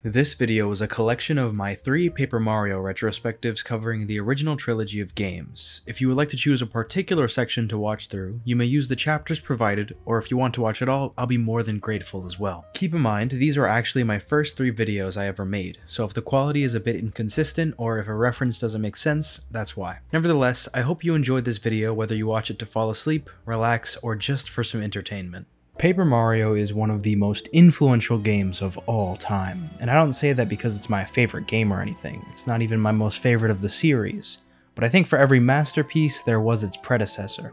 This video is a collection of my 3 Paper Mario retrospectives covering the original trilogy of games. If you would like to choose a particular section to watch through, you may use the chapters provided, or if you want to watch it all, I'll be more than grateful as well. Keep in mind, these are actually my first 3 videos I ever made, so if the quality is a bit inconsistent or if a reference doesn't make sense, that's why. Nevertheless, I hope you enjoyed this video whether you watch it to fall asleep, relax, or just for some entertainment. Paper Mario is one of the most influential games of all time, and I don't say that because it's my favorite game or anything. It's not even my most favorite of the series, but I think for every masterpiece there was its predecessor.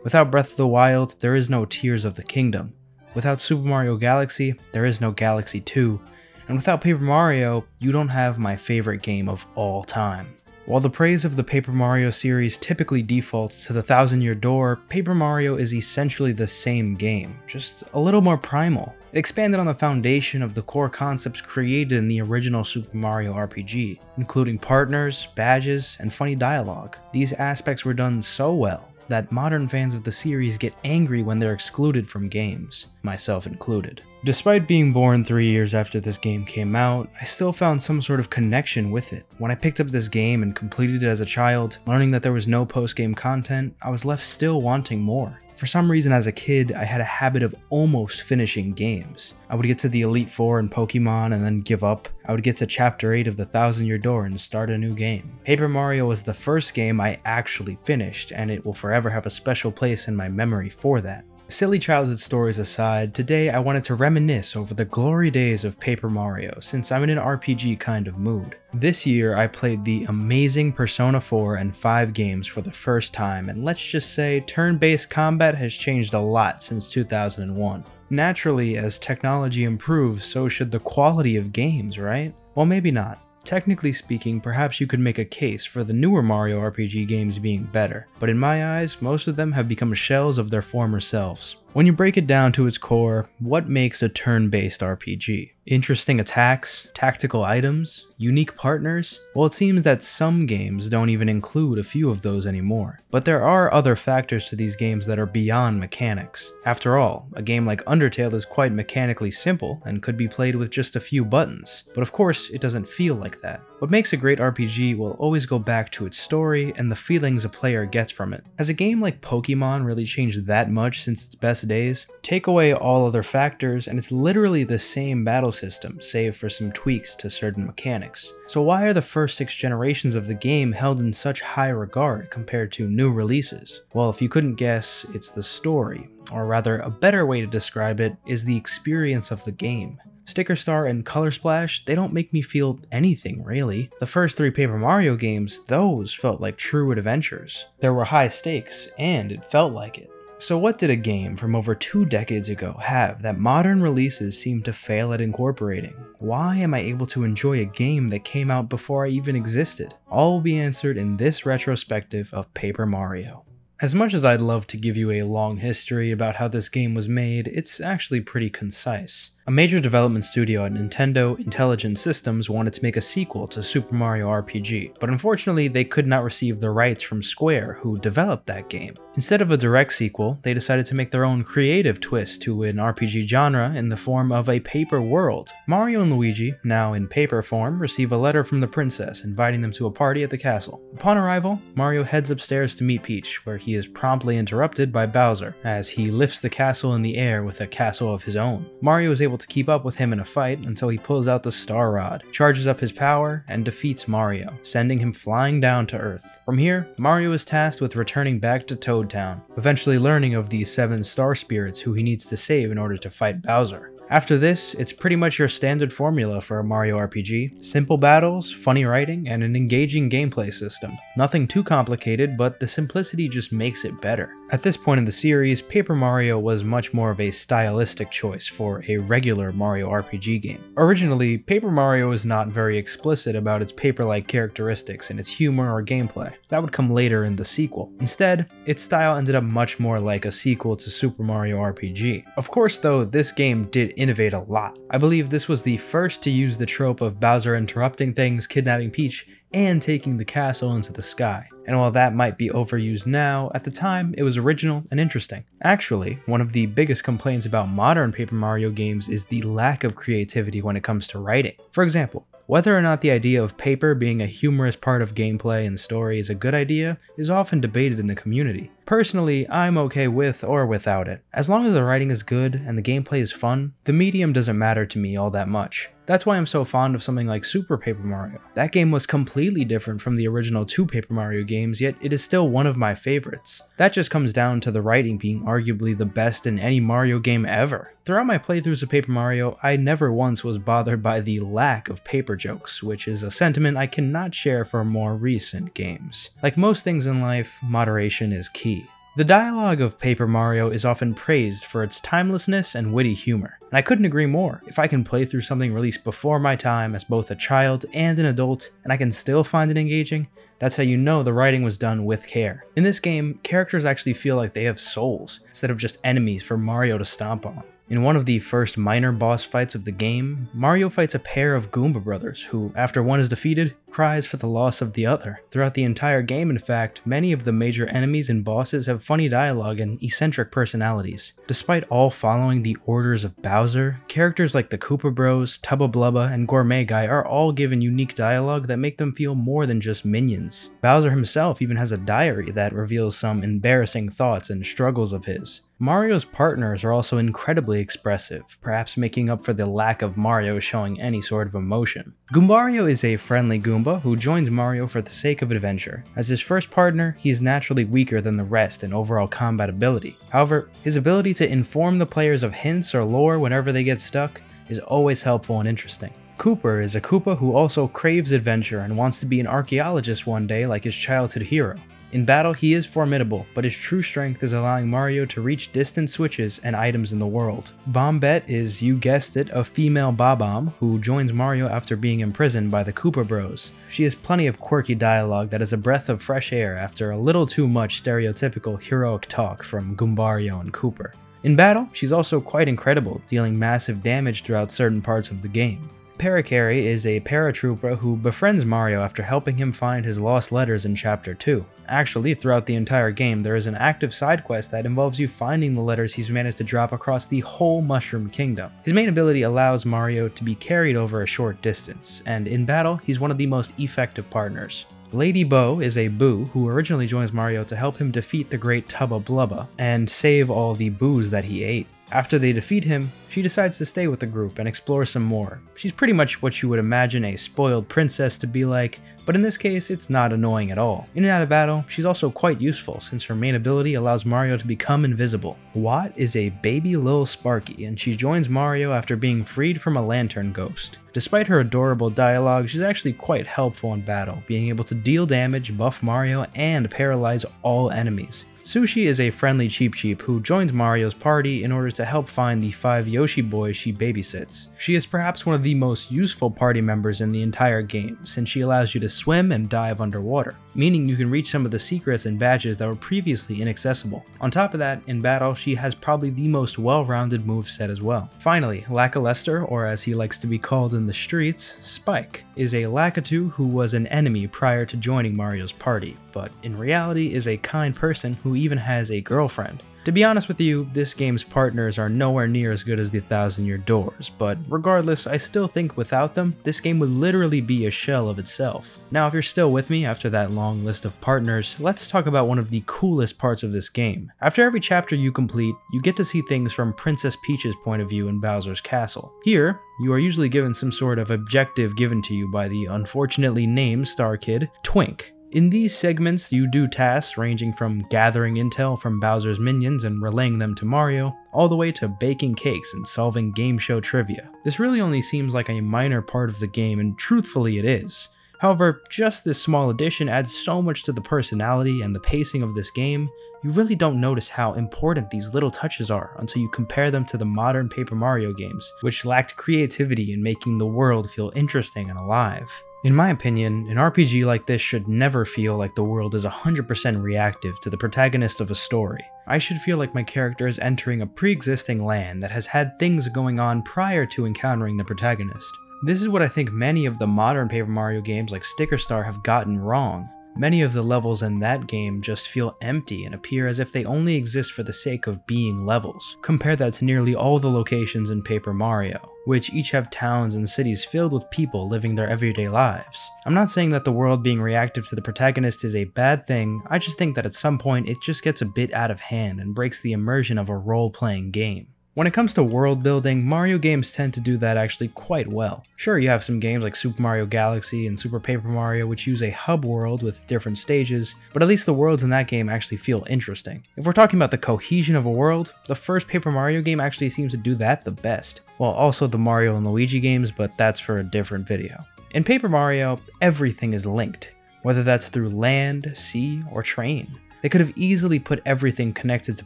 Without Breath of the Wild, there is no Tears of the Kingdom. Without Super Mario Galaxy, there is no Galaxy 2, and without Paper Mario, you don't have my favorite game of all time. While the praise of the Paper Mario series typically defaults to the Thousand-Year Door, Paper Mario is essentially the same game, just a little more primal. It expanded on the foundation of the core concepts created in the original Super Mario RPG, including partners, badges, and funny dialogue. These aspects were done so well that modern fans of the series get angry when they're excluded from games, myself included. Despite being born 3 years after this game came out, I still found some sort of connection with it. When I picked up this game and completed it as a child, learning that there was no post-game content, I was left still wanting more. For some reason as a kid, I had a habit of almost finishing games. I would get to the Elite Four in Pokemon and then give up. I would get to Chapter 8 of the Thousand-Year Door and start a new game. Paper Mario was the first game I actually finished, and it will forever have a special place in my memory for that. Silly childhood stories aside, today I wanted to reminisce over the glory days of Paper Mario since I'm in an RPG kind of mood. This year I played the amazing Persona 4 and 5 games for the first time, and let's just say turn-based combat has changed a lot since 2001. Naturally, as technology improves, so should the quality of games, right? Well, maybe not. Technically speaking, perhaps you could make a case for the newer Mario RPG games being better, but in my eyes, most of them have become shells of their former selves. When you break it down to its core, what makes a turn-based RPG? Interesting attacks, tactical items, unique partners? Well, it seems that some games don't even include a few of those anymore. But there are other factors to these games that are beyond mechanics. After all, a game like Undertale is quite mechanically simple and could be played with just a few buttons, but of course it doesn't feel like that. What makes a great RPG will always go back to its story and the feelings a player gets from it. Has a game like Pokemon really changed that much since its best days? Take away all other factors and it's literally the same battle system, save for some tweaks to certain mechanics. So why are the first 6 generations of the game held in such high regard compared to new releases? Well, if you couldn't guess, it's the story, or rather a better way to describe it is the experience of the game. Sticker Star and Color Splash, they don't make me feel anything really. The first 3 Paper Mario games, those felt like true adventures. There were high stakes, and it felt like it. So what did a game from over 2 decades ago have that modern releases seem to fail at incorporating? Why am I able to enjoy a game that came out before I even existed? All will be answered in this retrospective of Paper Mario. As much as I'd love to give you a long history about how this game was made, it's actually pretty concise. A major development studio at Nintendo Intelligent Systems wanted to make a sequel to Super Mario RPG, but unfortunately they could not receive the rights from Square, who developed that game. Instead of a direct sequel, they decided to make their own creative twist to an RPG genre in the form of a paper world. Mario and Luigi, now in paper form, receive a letter from the princess inviting them to a party at the castle. Upon arrival, Mario heads upstairs to meet Peach, where he is promptly interrupted by Bowser, as he lifts the castle in the air with a castle of his own. Mario is able to keep up with him in a fight until he pulls out the Star Rod, charges up his power, and defeats Mario, sending him flying down to Earth. From here, Mario is tasked with returning back to Toad Town, eventually learning of the 7 star spirits who he needs to save in order to fight Bowser. After this, it's pretty much your standard formula for a Mario RPG. Simple battles, funny writing, and an engaging gameplay system. Nothing too complicated, but the simplicity just makes it better. At this point in the series, Paper Mario was much more of a stylistic choice for a regular Mario RPG game. Originally, Paper Mario is not very explicit about its paper-like characteristics in its humor or gameplay. That would come later in the sequel. Instead, its style ended up much more like a sequel to Super Mario RPG. Of course though, this game did innovate a lot. I believe this was the first to use the trope of Bowser interrupting things, kidnapping Peach, and taking the castle into the sky. And while that might be overused now, at the time it was original and interesting. Actually, one of the biggest complaints about modern Paper Mario games is the lack of creativity when it comes to writing. For example, whether or not the idea of paper being a humorous part of gameplay and story is a good idea is often debated in the community. Personally, I'm okay with or without it. As long as the writing is good and the gameplay is fun, the medium doesn't matter to me all that much. That's why I'm so fond of something like Super Paper Mario. That game was completely different from the original 2 Paper Mario games, yet it is still one of my favorites. That just comes down to the writing being arguably the best in any Mario game ever. Throughout my playthroughs of Paper Mario, I never once was bothered by the lack of paper jokes, which is a sentiment I cannot share for more recent games. Like most things in life, moderation is key. The dialogue of Paper Mario is often praised for its timelessness and witty humor, and I couldn't agree more. If I can play through something released before my time as both a child and an adult, and I can still find it engaging, that's how you know the writing was done with care. In this game, characters actually feel like they have souls, instead of just enemies for Mario to stomp on. In one of the first minor boss fights of the game, Mario fights a pair of Goomba brothers who, after one is defeated, cries for the loss of the other. Throughout the entire game, in fact, many of the major enemies and bosses have funny dialogue and eccentric personalities. Despite all following the orders of Bowser, characters like the Koopa Bros, Tubba Blubba, and Gourmet Guy are all given unique dialogue that make them feel more than just minions. Bowser himself even has a diary that reveals some embarrassing thoughts and struggles of his. Mario's partners are also incredibly expressive, perhaps making up for the lack of Mario showing any sort of emotion. Goombario is a friendly Goomba who joins Mario for the sake of adventure. As his first partner, he is naturally weaker than the rest in overall combat ability. However, his ability to inform the players of hints or lore whenever they get stuck is always helpful and interesting. Kooper is a Koopa who also craves adventure and wants to be an archaeologist one day like his childhood hero. In battle, he is formidable, but his true strength is allowing Mario to reach distant switches and items in the world. Bombette is, you guessed it, a female Bob-omb who joins Mario after being imprisoned by the Koopa Bros. She has plenty of quirky dialogue that is a breath of fresh air after a little too much stereotypical heroic talk from Goombario and Kooper. In battle, she's also quite incredible, dealing massive damage throughout certain parts of the game. Parakarry is a paratrooper who befriends Mario after helping him find his lost letters in Chapter 2. Actually, throughout the entire game, there is an active side quest that involves you finding the letters he's managed to drop across the whole Mushroom Kingdom. His main ability allows Mario to be carried over a short distance, and in battle, he's one of the most effective partners. Lady Bow is a Boo who originally joins Mario to help him defeat the great Tubba Blubba and save all the boos that he ate. After they defeat him, she decides to stay with the group and explore some more. She's pretty much what you would imagine a spoiled princess to be like, but in this case, it's not annoying at all. In and out of battle, she's also quite useful since her main ability allows Mario to become invisible. Watt is a baby Lil Sparky, and she joins Mario after being freed from a lantern ghost. Despite her adorable dialogue, she's actually quite helpful in battle, being able to deal damage, buff Mario, and paralyze all enemies. Sushi is a friendly Cheep Cheep who joins Mario's party in order to help find the 5 Yoshi boys she babysits. She is perhaps one of the most useful party members in the entire game, since she allows you to swim and dive underwater, meaning you can reach some of the secrets and badges that were previously inaccessible. On top of that, in battle, she has probably the most well-rounded moveset as well. Finally, Lackluster, or as he likes to be called in the streets, Spike, is a Lakitu who was an enemy prior to joining Mario's party, but in reality is a kind person who even has a girlfriend. To be honest with you, this game's partners are nowhere near as good as the Thousand Year Doors, but regardless, I still think without them, this game would literally be a shell of itself. Now, if you're still with me after that long list of partners, let's talk about one of the coolest parts of this game. After every chapter you complete, you get to see things from Princess Peach's point of view in Bowser's castle. Here, you are usually given some sort of objective given to you by the unfortunately named Star Kid, Twink. In these segments, you do tasks ranging from gathering intel from Bowser's minions and relaying them to Mario, all the way to baking cakes and solving game show trivia. This really only seems like a minor part of the game, and truthfully it is. However, just this small addition adds so much to the personality and the pacing of this game, you really don't notice how important these little touches are until you compare them to the modern Paper Mario games, which lacked creativity in making the world feel interesting and alive. In my opinion, an RPG like this should never feel like the world is 100% reactive to the protagonist of a story. I should feel like my character is entering a pre-existing land that has had things going on prior to encountering the protagonist. This is what I think many of the modern Paper Mario games like Sticker Star have gotten wrong. Many of the levels in that game just feel empty and appear as if they only exist for the sake of being levels. Compare that to nearly all the locations in Paper Mario, which each have towns and cities filled with people living their everyday lives. I'm not saying that the world being reactive to the protagonist is a bad thing, I just think that at some point it just gets a bit out of hand and breaks the immersion of a role-playing game. When it comes to world building, Mario games tend to do that actually quite well. Sure, you have some games like Super Mario Galaxy and Super Paper Mario which use a hub world with different stages, but at least the worlds in that game actually feel interesting. If we're talking about the cohesion of a world, the first Paper Mario game actually seems to do that the best. Well, also the Mario and Luigi games, but that's for a different video. In Paper Mario, everything is linked, whether that's through land, sea, or train. They could have easily put everything connected to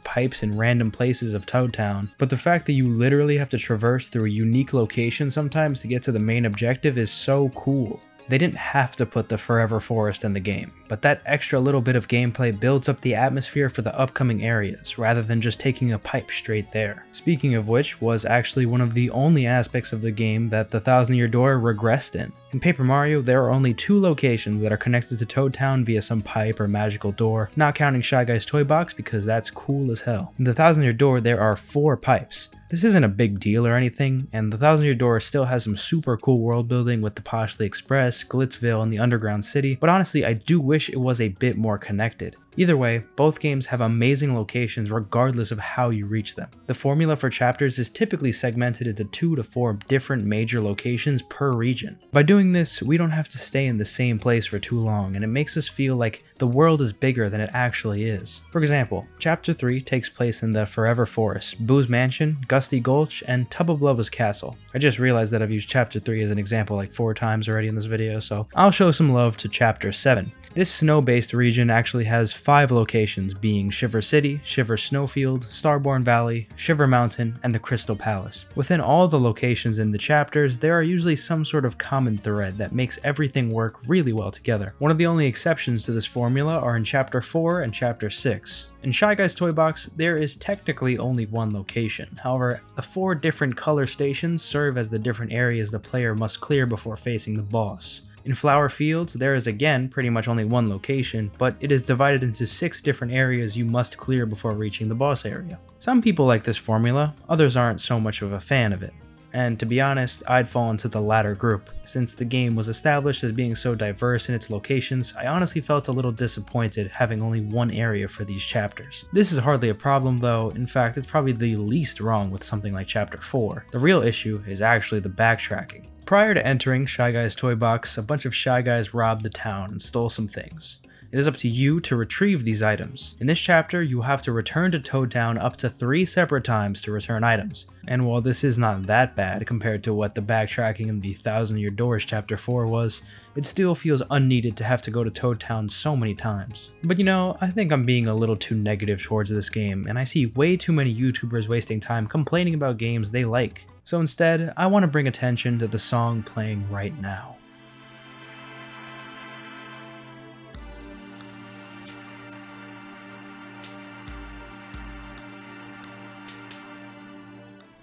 pipes in random places of Toad Town, but the fact that you literally have to traverse through a unique location sometimes to get to the main objective is so cool. They didn't have to put the Forever Forest in the game, but that extra little bit of gameplay builds up the atmosphere for the upcoming areas, rather than just taking a pipe straight there. Speaking of which, was actually one of the only aspects of the game that the Thousand Year Door regressed in. In Paper Mario, there are only 2 locations that are connected to Toad Town via some pipe or magical door, not counting Shy Guy's Toy Box because that's cool as hell. In the Thousand Year Door, there are 4 pipes. This isn't a big deal or anything, and the Thousand Year Door still has some super cool world building with the Poshley Express, Glitzville, and the Underground City, but honestly I do wish it was a bit more connected. Either way, both games have amazing locations regardless of how you reach them. The formula for chapters is typically segmented into 2 to 4 different major locations per region. By doing this, we don't have to stay in the same place for too long, and it makes us feel like the world is bigger than it actually is. For example, Chapter 3 takes place in the Forever Forest, Boo's Mansion, Gusty Gulch, and Tubba Blubba's Castle. I just realized that I've used Chapter 3 as an example like 4 times already in this video, so I'll show some love to Chapter 7. This snow-based region actually has 5 locations, being Shiver City, Shiver Snowfield, Starborn Valley, Shiver Mountain, and the Crystal Palace. Within all the locations in the chapters, there are usually some sort of common thread that makes everything work really well together. One of the only exceptions to this formula are in Chapter 4 and Chapter 6. In Shy Guy's Toy Box, there is technically only 1 location. However, the 4 different color stations serve as the different areas the player must clear before facing the boss. In Flower Fields, there is again pretty much only 1 location, but it is divided into 6 different areas you must clear before reaching the boss area. Some people like this formula, others aren't so much of a fan of it. And to be honest, I'd fall into the latter group. Since the game was established as being so diverse in its locations, I honestly felt a little disappointed having only 1 area for these chapters. This is hardly a problem though, in fact it's probably the least wrong with something like Chapter 4. The real issue is actually the backtracking. Prior to entering Shy Guy's Toy Box, a bunch of Shy Guys robbed the town and stole some things. It is up to you to retrieve these items. In this chapter, you will have to return to Toad Town up to 3 separate times to return items. And while this is not that bad compared to what the backtracking in the Thousand Year Doors Chapter 4 was, it still feels unneeded to have to go to Toad Town so many times. But you know, I think I'm being a little too negative towards this game, and I see way too many YouTubers wasting time complaining about games they like. So instead, I want to bring attention to the song playing right now.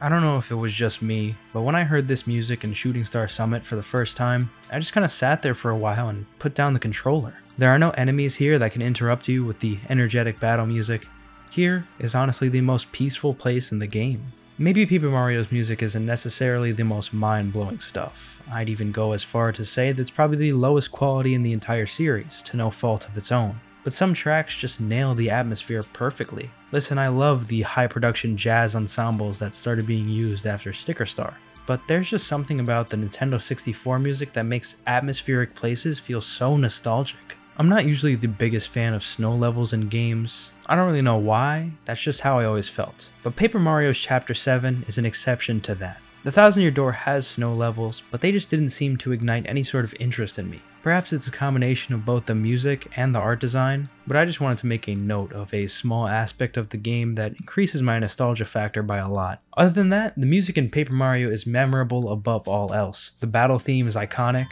I don't know if it was just me, but when I heard this music in Shooting Star Summit for the first time, I just kinda sat there for a while and put down the controller. There are no enemies here that can interrupt you with the energetic battle music. Here is honestly the most peaceful place in the game. Maybe Paper Mario's music isn't necessarily the most mind-blowing stuff. I'd even go as far to say that it's probably the lowest quality in the entire series, to no fault of its own. But some tracks just nail the atmosphere perfectly. Listen, I love the high production jazz ensembles that started being used after Sticker Star, but there's just something about the Nintendo 64 music that makes atmospheric places feel so nostalgic. I'm not usually the biggest fan of snow levels in games. I don't really know why, that's just how I always felt. But Paper Mario's Chapter 7 is an exception to that. The Thousand Year Door has snow levels, but they just didn't seem to ignite any sort of interest in me. Perhaps it's a combination of both the music and the art design, but I just wanted to make a note of a small aspect of the game that increases my nostalgia factor by a lot. Other than that, the music in Paper Mario is memorable above all else. The battle theme is iconic.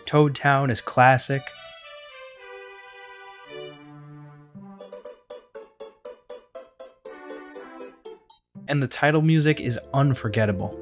Toad Town is classic. and the title music is unforgettable.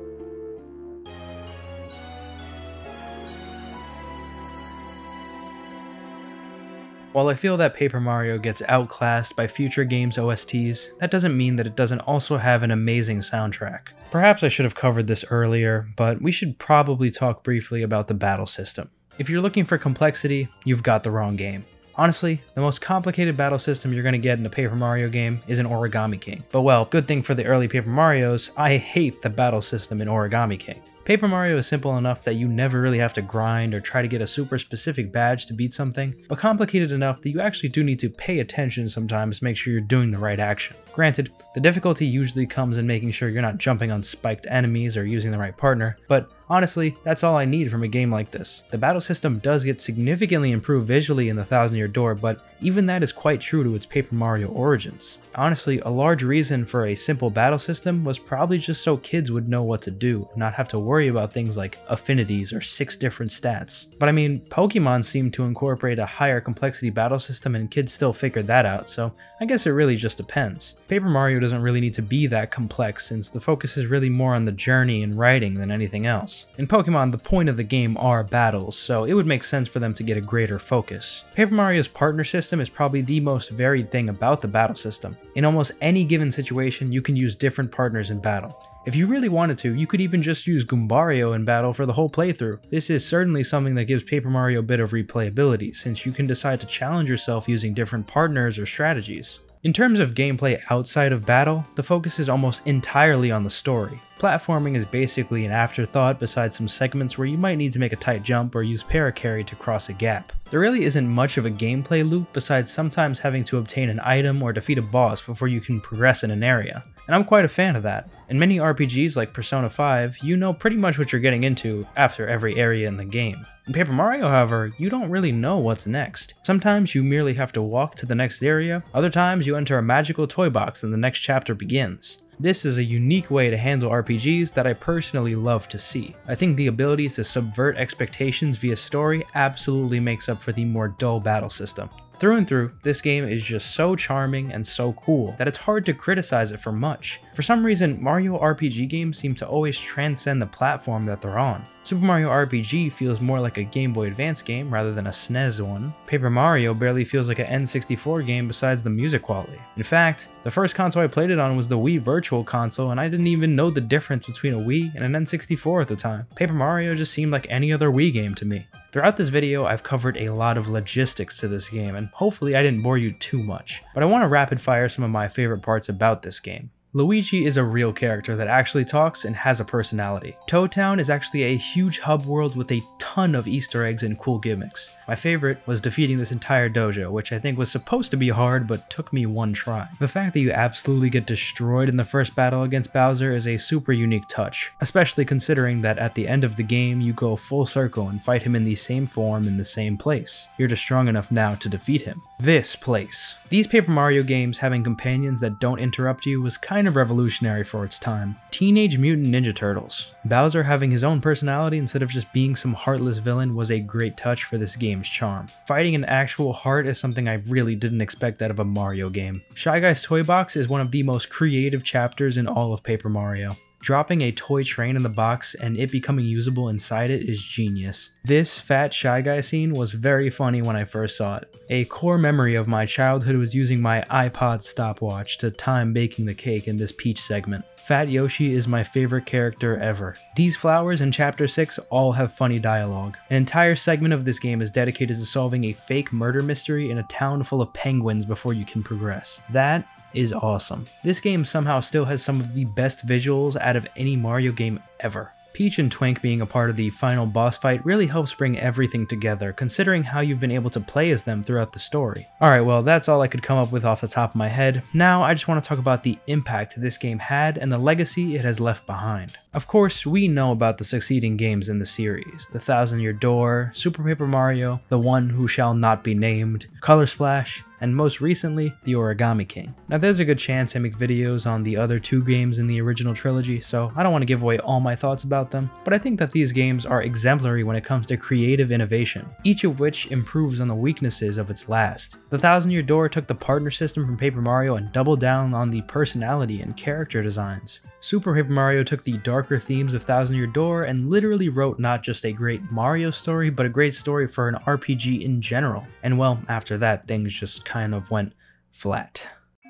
While I feel that Paper Mario gets outclassed by future games' OSTs, that doesn't mean that it doesn't also have an amazing soundtrack. Perhaps I should have covered this earlier, but we should probably talk briefly about the battle system. If you're looking for complexity, you've got the wrong game. Honestly, the most complicated battle system you're going to get in a Paper Mario game is an Origami King. But well, good thing for the early Paper Marios, I hate the battle system in Origami King. Paper Mario is simple enough that you never really have to grind or try to get a super specific badge to beat something, but complicated enough that you actually do need to pay attention sometimes to make sure you're doing the right action. Granted, the difficulty usually comes in making sure you're not jumping on spiked enemies or using the right partner, but honestly, that's all I need from a game like this. The battle system does get significantly improved visually in the Thousand Year Door, but even that is quite true to its Paper Mario origins. Honestly, a large reason for a simple battle system was probably just so kids would know what to do, and not have to worry about things like affinities or 6 different stats. But I mean, Pokemon seemed to incorporate a higher complexity battle system and kids still figured that out, so I guess it really just depends. Paper Mario doesn't really need to be that complex since the focus is really more on the journey and writing than anything else. In Pokemon, the point of the game are battles, so it would make sense for them to get a greater focus. Paper Mario's partner system is probably the most varied thing about the battle system. In almost any given situation, you can use different partners in battle. If you really wanted to, you could even just use Goombario in battle for the whole playthrough. This is certainly something that gives Paper Mario a bit of replayability, since you can decide to challenge yourself using different partners or strategies. In terms of gameplay outside of battle, the focus is almost entirely on the story. Platforming is basically an afterthought besides some segments where you might need to make a tight jump or use Paracarry to cross a gap. There really isn't much of a gameplay loop besides sometimes having to obtain an item or defeat a boss before you can progress in an area, and I'm quite a fan of that. In many RPGs like Persona 5, you know pretty much what you're getting into after every area in the game. In Paper Mario, however, you don't really know what's next. Sometimes you merely have to walk to the next area, other times you enter a magical toy box and the next chapter begins. This is a unique way to handle RPGs that I personally love to see. I think the ability to subvert expectations via story absolutely makes up for the more dull battle system. Through and through, this game is just so charming and so cool that it's hard to criticize it for much. For some reason, Mario RPG games seem to always transcend the platform that they're on. Super Mario RPG feels more like a Game Boy Advance game rather than a SNES one. Paper Mario barely feels like an N64 game besides the music quality. In fact, the first console I played it on was the Wii Virtual Console, and I didn't even know the difference between a Wii and an N64 at the time. Paper Mario just seemed like any other Wii game to me. Throughout this video, I've covered a lot of logistics to this game, and hopefully I didn't bore you too much, but I want to rapid fire some of my favorite parts about this game. Luigi is a real character that actually talks and has a personality. Toad Town is actually a huge hub world with a ton of Easter eggs and cool gimmicks. My favorite was defeating this entire dojo, which I think was supposed to be hard but took me one try. The fact that you absolutely get destroyed in the first battle against Bowser is a super unique touch, especially considering that at the end of the game you go full circle and fight him in the same form in the same place. You're just strong enough now to defeat him. This place. These Paper Mario games having companions that don't interrupt you was kind of revolutionary for its time. Teenage Mutant Ninja Turtles. Bowser having his own personality instead of just being some heartless villain was a great touch for this game's charm. Fighting an actual heart is something I really didn't expect out of a Mario game. Shy Guy's Toy Box is one of the most creative chapters in all of Paper Mario. Dropping a toy train in the box and it becoming usable inside it is genius. This fat Shy Guy scene was very funny when I first saw it. A core memory of my childhood was using my iPod stopwatch to time baking the cake in this Peach segment. Fat Yoshi is my favorite character ever. These flowers in Chapter 6 all have funny dialogue. An entire segment of this game is dedicated to solving a fake murder mystery in a town full of penguins before you can progress. That is awesome. This game somehow still has some of the best visuals out of any Mario game ever. Peach and Twink being a part of the final boss fight really helps bring everything together, considering how you've been able to play as them throughout the story. Alright, well that's all I could come up with off the top of my head. Now I just want to talk about the impact this game had and the legacy it has left behind. Of course, we know about the succeeding games in the series: The Thousand Year Door, Super Paper Mario, The One Who Shall Not Be Named, Color Splash, and most recently, The Origami King. Now there's a good chance I make videos on the other 2 games in the original trilogy, so I don't want to give away all my thoughts about them, but I think that these games are exemplary when it comes to creative innovation, each of which improves on the weaknesses of its last. The Thousand Year Door took the partner system from Paper Mario and doubled down on the personality and character designs. Super Paper Mario took the darker themes of Thousand Year Door and literally wrote not just a great Mario story, but a great story for an RPG in general. And well, after that, things just kind of went flat.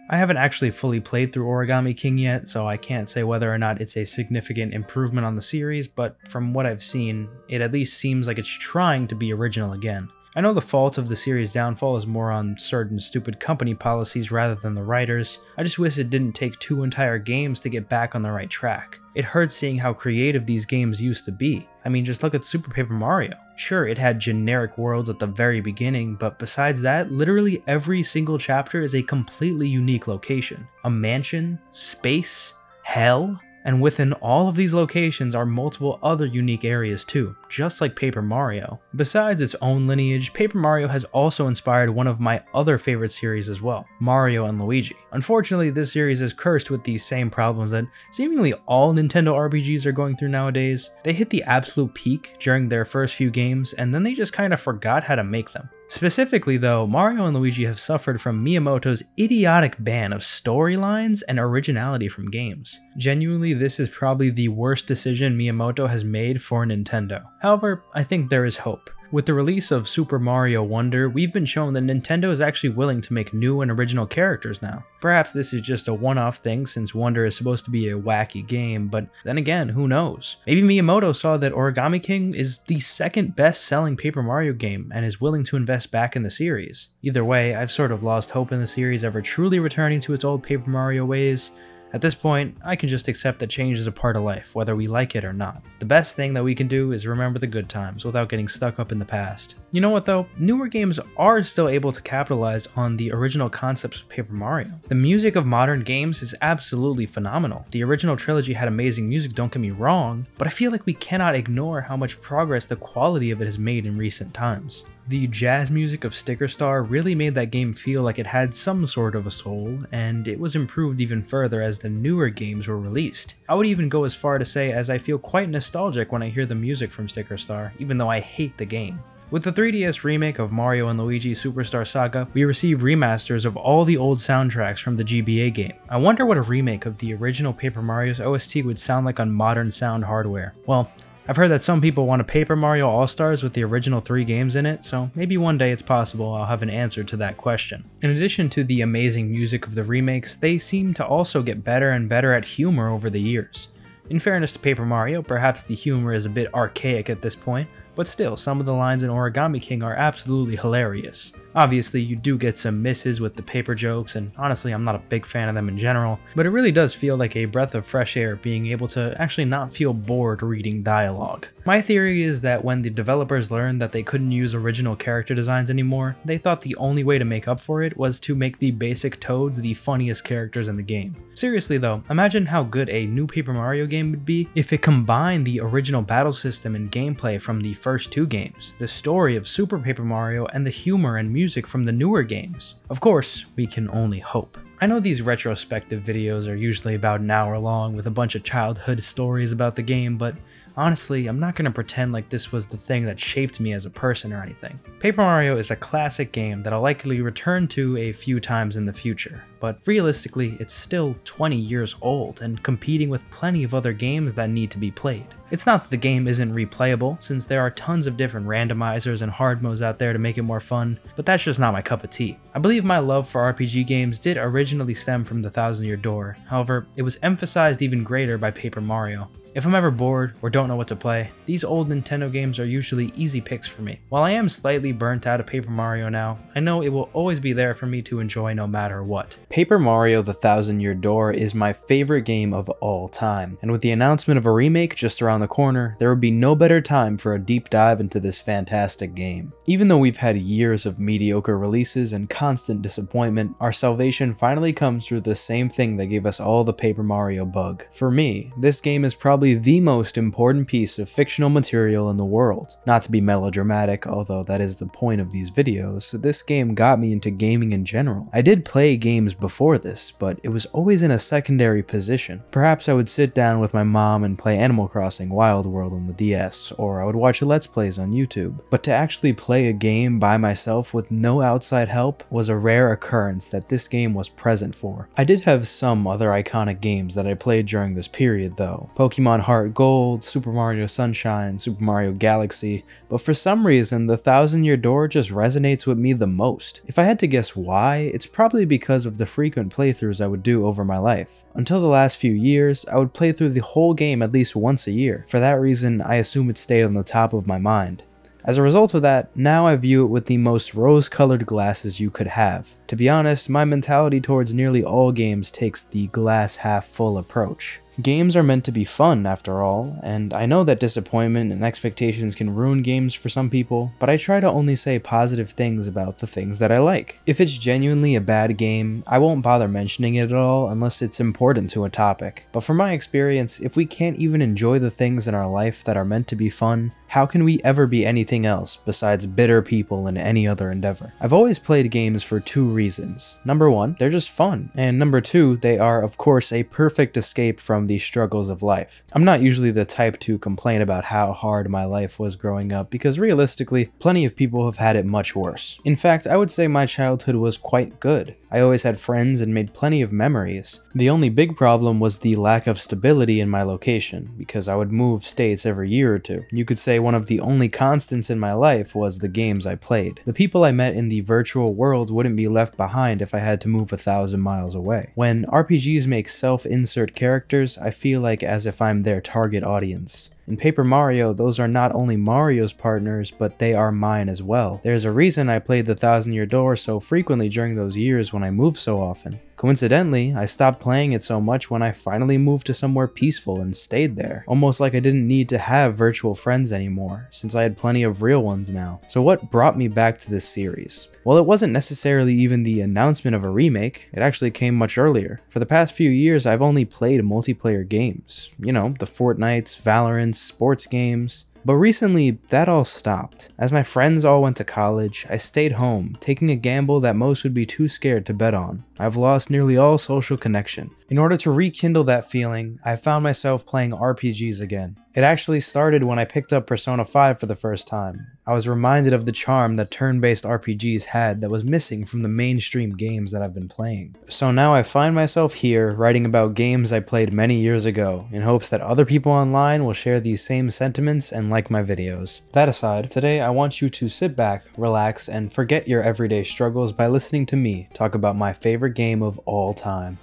I haven't actually fully played through Origami King yet, so I can't say whether or not it's a significant improvement on the series, but from what I've seen, it at least seems like it's trying to be original again. I know the fault of the series' downfall is more on certain stupid company policies rather than the writers. I just wish it didn't take 2 entire games to get back on the right track. It hurts seeing how creative these games used to be. I mean, just look at Super Paper Mario. Sure, it had generic worlds at the very beginning, but besides that, literally every single chapter is a completely unique location. A mansion, space, hell, and within all of these locations are multiple other unique areas too, just like Paper Mario. Besides its own lineage, Paper Mario has also inspired one of my other favorite series as well, Mario and Luigi. Unfortunately, this series is cursed with these same problems that seemingly all Nintendo RPGs are going through nowadays. They hit the absolute peak during their first few games, and then they just kind of forgot how to make them. Specifically though, Mario and Luigi have suffered from Miyamoto's idiotic ban of storylines and originality from games. Genuinely, this is probably the worst decision Miyamoto has made for Nintendo. However, I think there is hope. With the release of Super Mario Wonder, we've been shown that Nintendo is actually willing to make new and original characters now. Perhaps this is just a one-off thing since Wonder is supposed to be a wacky game, but then again, who knows? Maybe Miyamoto saw that Origami King is the 2nd best-selling Paper Mario game and is willing to invest back in the series. Either way, I've sort of lost hope in the series ever truly returning to its old Paper Mario ways. At this point, I can just accept that change is a part of life, whether we like it or not. The best thing that we can do is remember the good times without getting stuck up in the past. You know what though? Newer games are still able to capitalize on the original concepts of Paper Mario. The music of modern games is absolutely phenomenal. The original trilogy had amazing music, don't get me wrong, but I feel like we cannot ignore how much progress the quality of it has made in recent times. The jazz music of Sticker Star really made that game feel like it had some sort of a soul, and it was improved even further as the newer games were released. I would even go as far to say as I feel quite nostalgic when I hear the music from Sticker Star, even though I hate the game. With the 3DS remake of Mario & Luigi Superstar Saga, we receive remasters of all the old soundtracks from the GBA game. I wonder what a remake of the original Paper Mario's OST would sound like on modern sound hardware. Well, I've heard that some people want a Paper Mario All-Stars with the original 3 games in it, so maybe one day it's possible I'll have an answer to that question. In addition to the amazing music of the remakes, they seem to also get better and better at humor over the years. In fairness to Paper Mario, perhaps the humor is a bit archaic at this point, but still, some of the lines in Origami King are absolutely hilarious. Obviously, you do get some misses with the paper jokes, and honestly, I'm not a big fan of them in general, but it really does feel like a breath of fresh air being able to actually not feel bored reading dialogue. My theory is that when the developers learned that they couldn't use original character designs anymore, they thought the only way to make up for it was to make the basic Toads the funniest characters in the game. Seriously though, imagine how good a new Paper Mario game would be if it combined the original battle system and gameplay from the first 2 games, the story of Super Paper Mario, and the humor and music from the newer games. Of course, we can only hope. I know these retrospective videos are usually about an hour long with a bunch of childhood stories about the game, but honestly, I'm not going to pretend like this was the thing that shaped me as a person or anything. Paper Mario is a classic game that I'll likely return to a few times in the future, but realistically, it's still 20 years old and competing with plenty of other games that need to be played. It's not that the game isn't replayable, since there are tons of different randomizers and hard modes out there to make it more fun, but that's just not my cup of tea. I believe my love for RPG games did originally stem from The Thousand Year Door, however, it was emphasized even greater by Paper Mario. If I'm ever bored or don't know what to play, these old Nintendo games are usually easy picks for me. While I am slightly burnt out of Paper Mario now, I know it will always be there for me to enjoy no matter what. Paper Mario The Thousand Year Door is my favorite game of all time, and with the announcement of a remake just around the corner, there would be no better time for a deep dive into this fantastic game. Even though we've had years of mediocre releases and constant disappointment, our salvation finally comes through the same thing that gave us all the Paper Mario bug. For me, this game is probably probably the most important piece of fictional material in the world. Not to be melodramatic, although that is the point of these videos, this game got me into gaming in general. I did play games before this, but it was always in a secondary position. Perhaps I would sit down with my mom and play Animal Crossing Wild World on the DS, or I would watch Let's Plays on YouTube. But to actually play a game by myself with no outside help was a rare occurrence that this game was present for. I did have some other iconic games that I played during this period though. Pokemon Heart Gold, Super Mario Sunshine, Super Mario Galaxy, but for some reason the Thousand Year Door just resonates with me the most. If I had to guess why, it's probably because of the frequent playthroughs I would do over my life. Until the last few years, I would play through the whole game at least once a year. For that reason, I assume it stayed on the top of my mind. As a result of that, now I view it with the most rose-colored glasses you could have. To be honest, my mentality towards nearly all games takes the glass half full approach. Games are meant to be fun, after all, and I know that disappointment and expectations can ruin games for some people, but I try to only say positive things about the things that I like. If it's genuinely a bad game, I won't bother mentioning it at all unless it's important to a topic. But from my experience, if we can't even enjoy the things in our life that are meant to be fun, how can we ever be anything else besides bitter people in any other endeavor? I've always played games for two reasons. Number one, they're just fun, and number two, they are of course a perfect escape from the struggles of life. I'm not usually the type to complain about how hard my life was growing up because realistically, plenty of people have had it much worse. In fact, I would say my childhood was quite good. I always had friends and made plenty of memories. The only big problem was the lack of stability in my location, because I would move states every year or two. You could say one of the only constants in my life was the games I played. The people I met in the virtual world wouldn't be left behind if I had to move 1,000 miles away. When RPGs make self-insert characters, I feel like as if I'm their target audience. In Paper Mario, those are not only Mario's partners, but they are mine as well. There's a reason I played the Thousand Year Door so frequently during those years when I moved so often. Coincidentally, I stopped playing it so much when I finally moved to somewhere peaceful and stayed there, almost like I didn't need to have virtual friends anymore, since I had plenty of real ones now. So what brought me back to this series? Well, it wasn't necessarily even the announcement of a remake, it actually came much earlier. For the past few years, I've only played multiplayer games. You know, the Fortnites, Valorants, sports games. But recently, that all stopped. As my friends all went to college, I stayed home, taking a gamble that most would be too scared to bet on. I've lost nearly all social connection. In order to rekindle that feeling, I found myself playing RPGs again. It actually started when I picked up Persona 5 for the first time. I was reminded of the charm that turn-based RPGs had that was missing from the mainstream games that I've been playing. So now I find myself here writing about games I played many years ago, in hopes that other people online will share these same sentiments and like my videos. That aside, today I want you to sit back, relax, and forget your everyday struggles by listening to me talk about my favorite game of all time.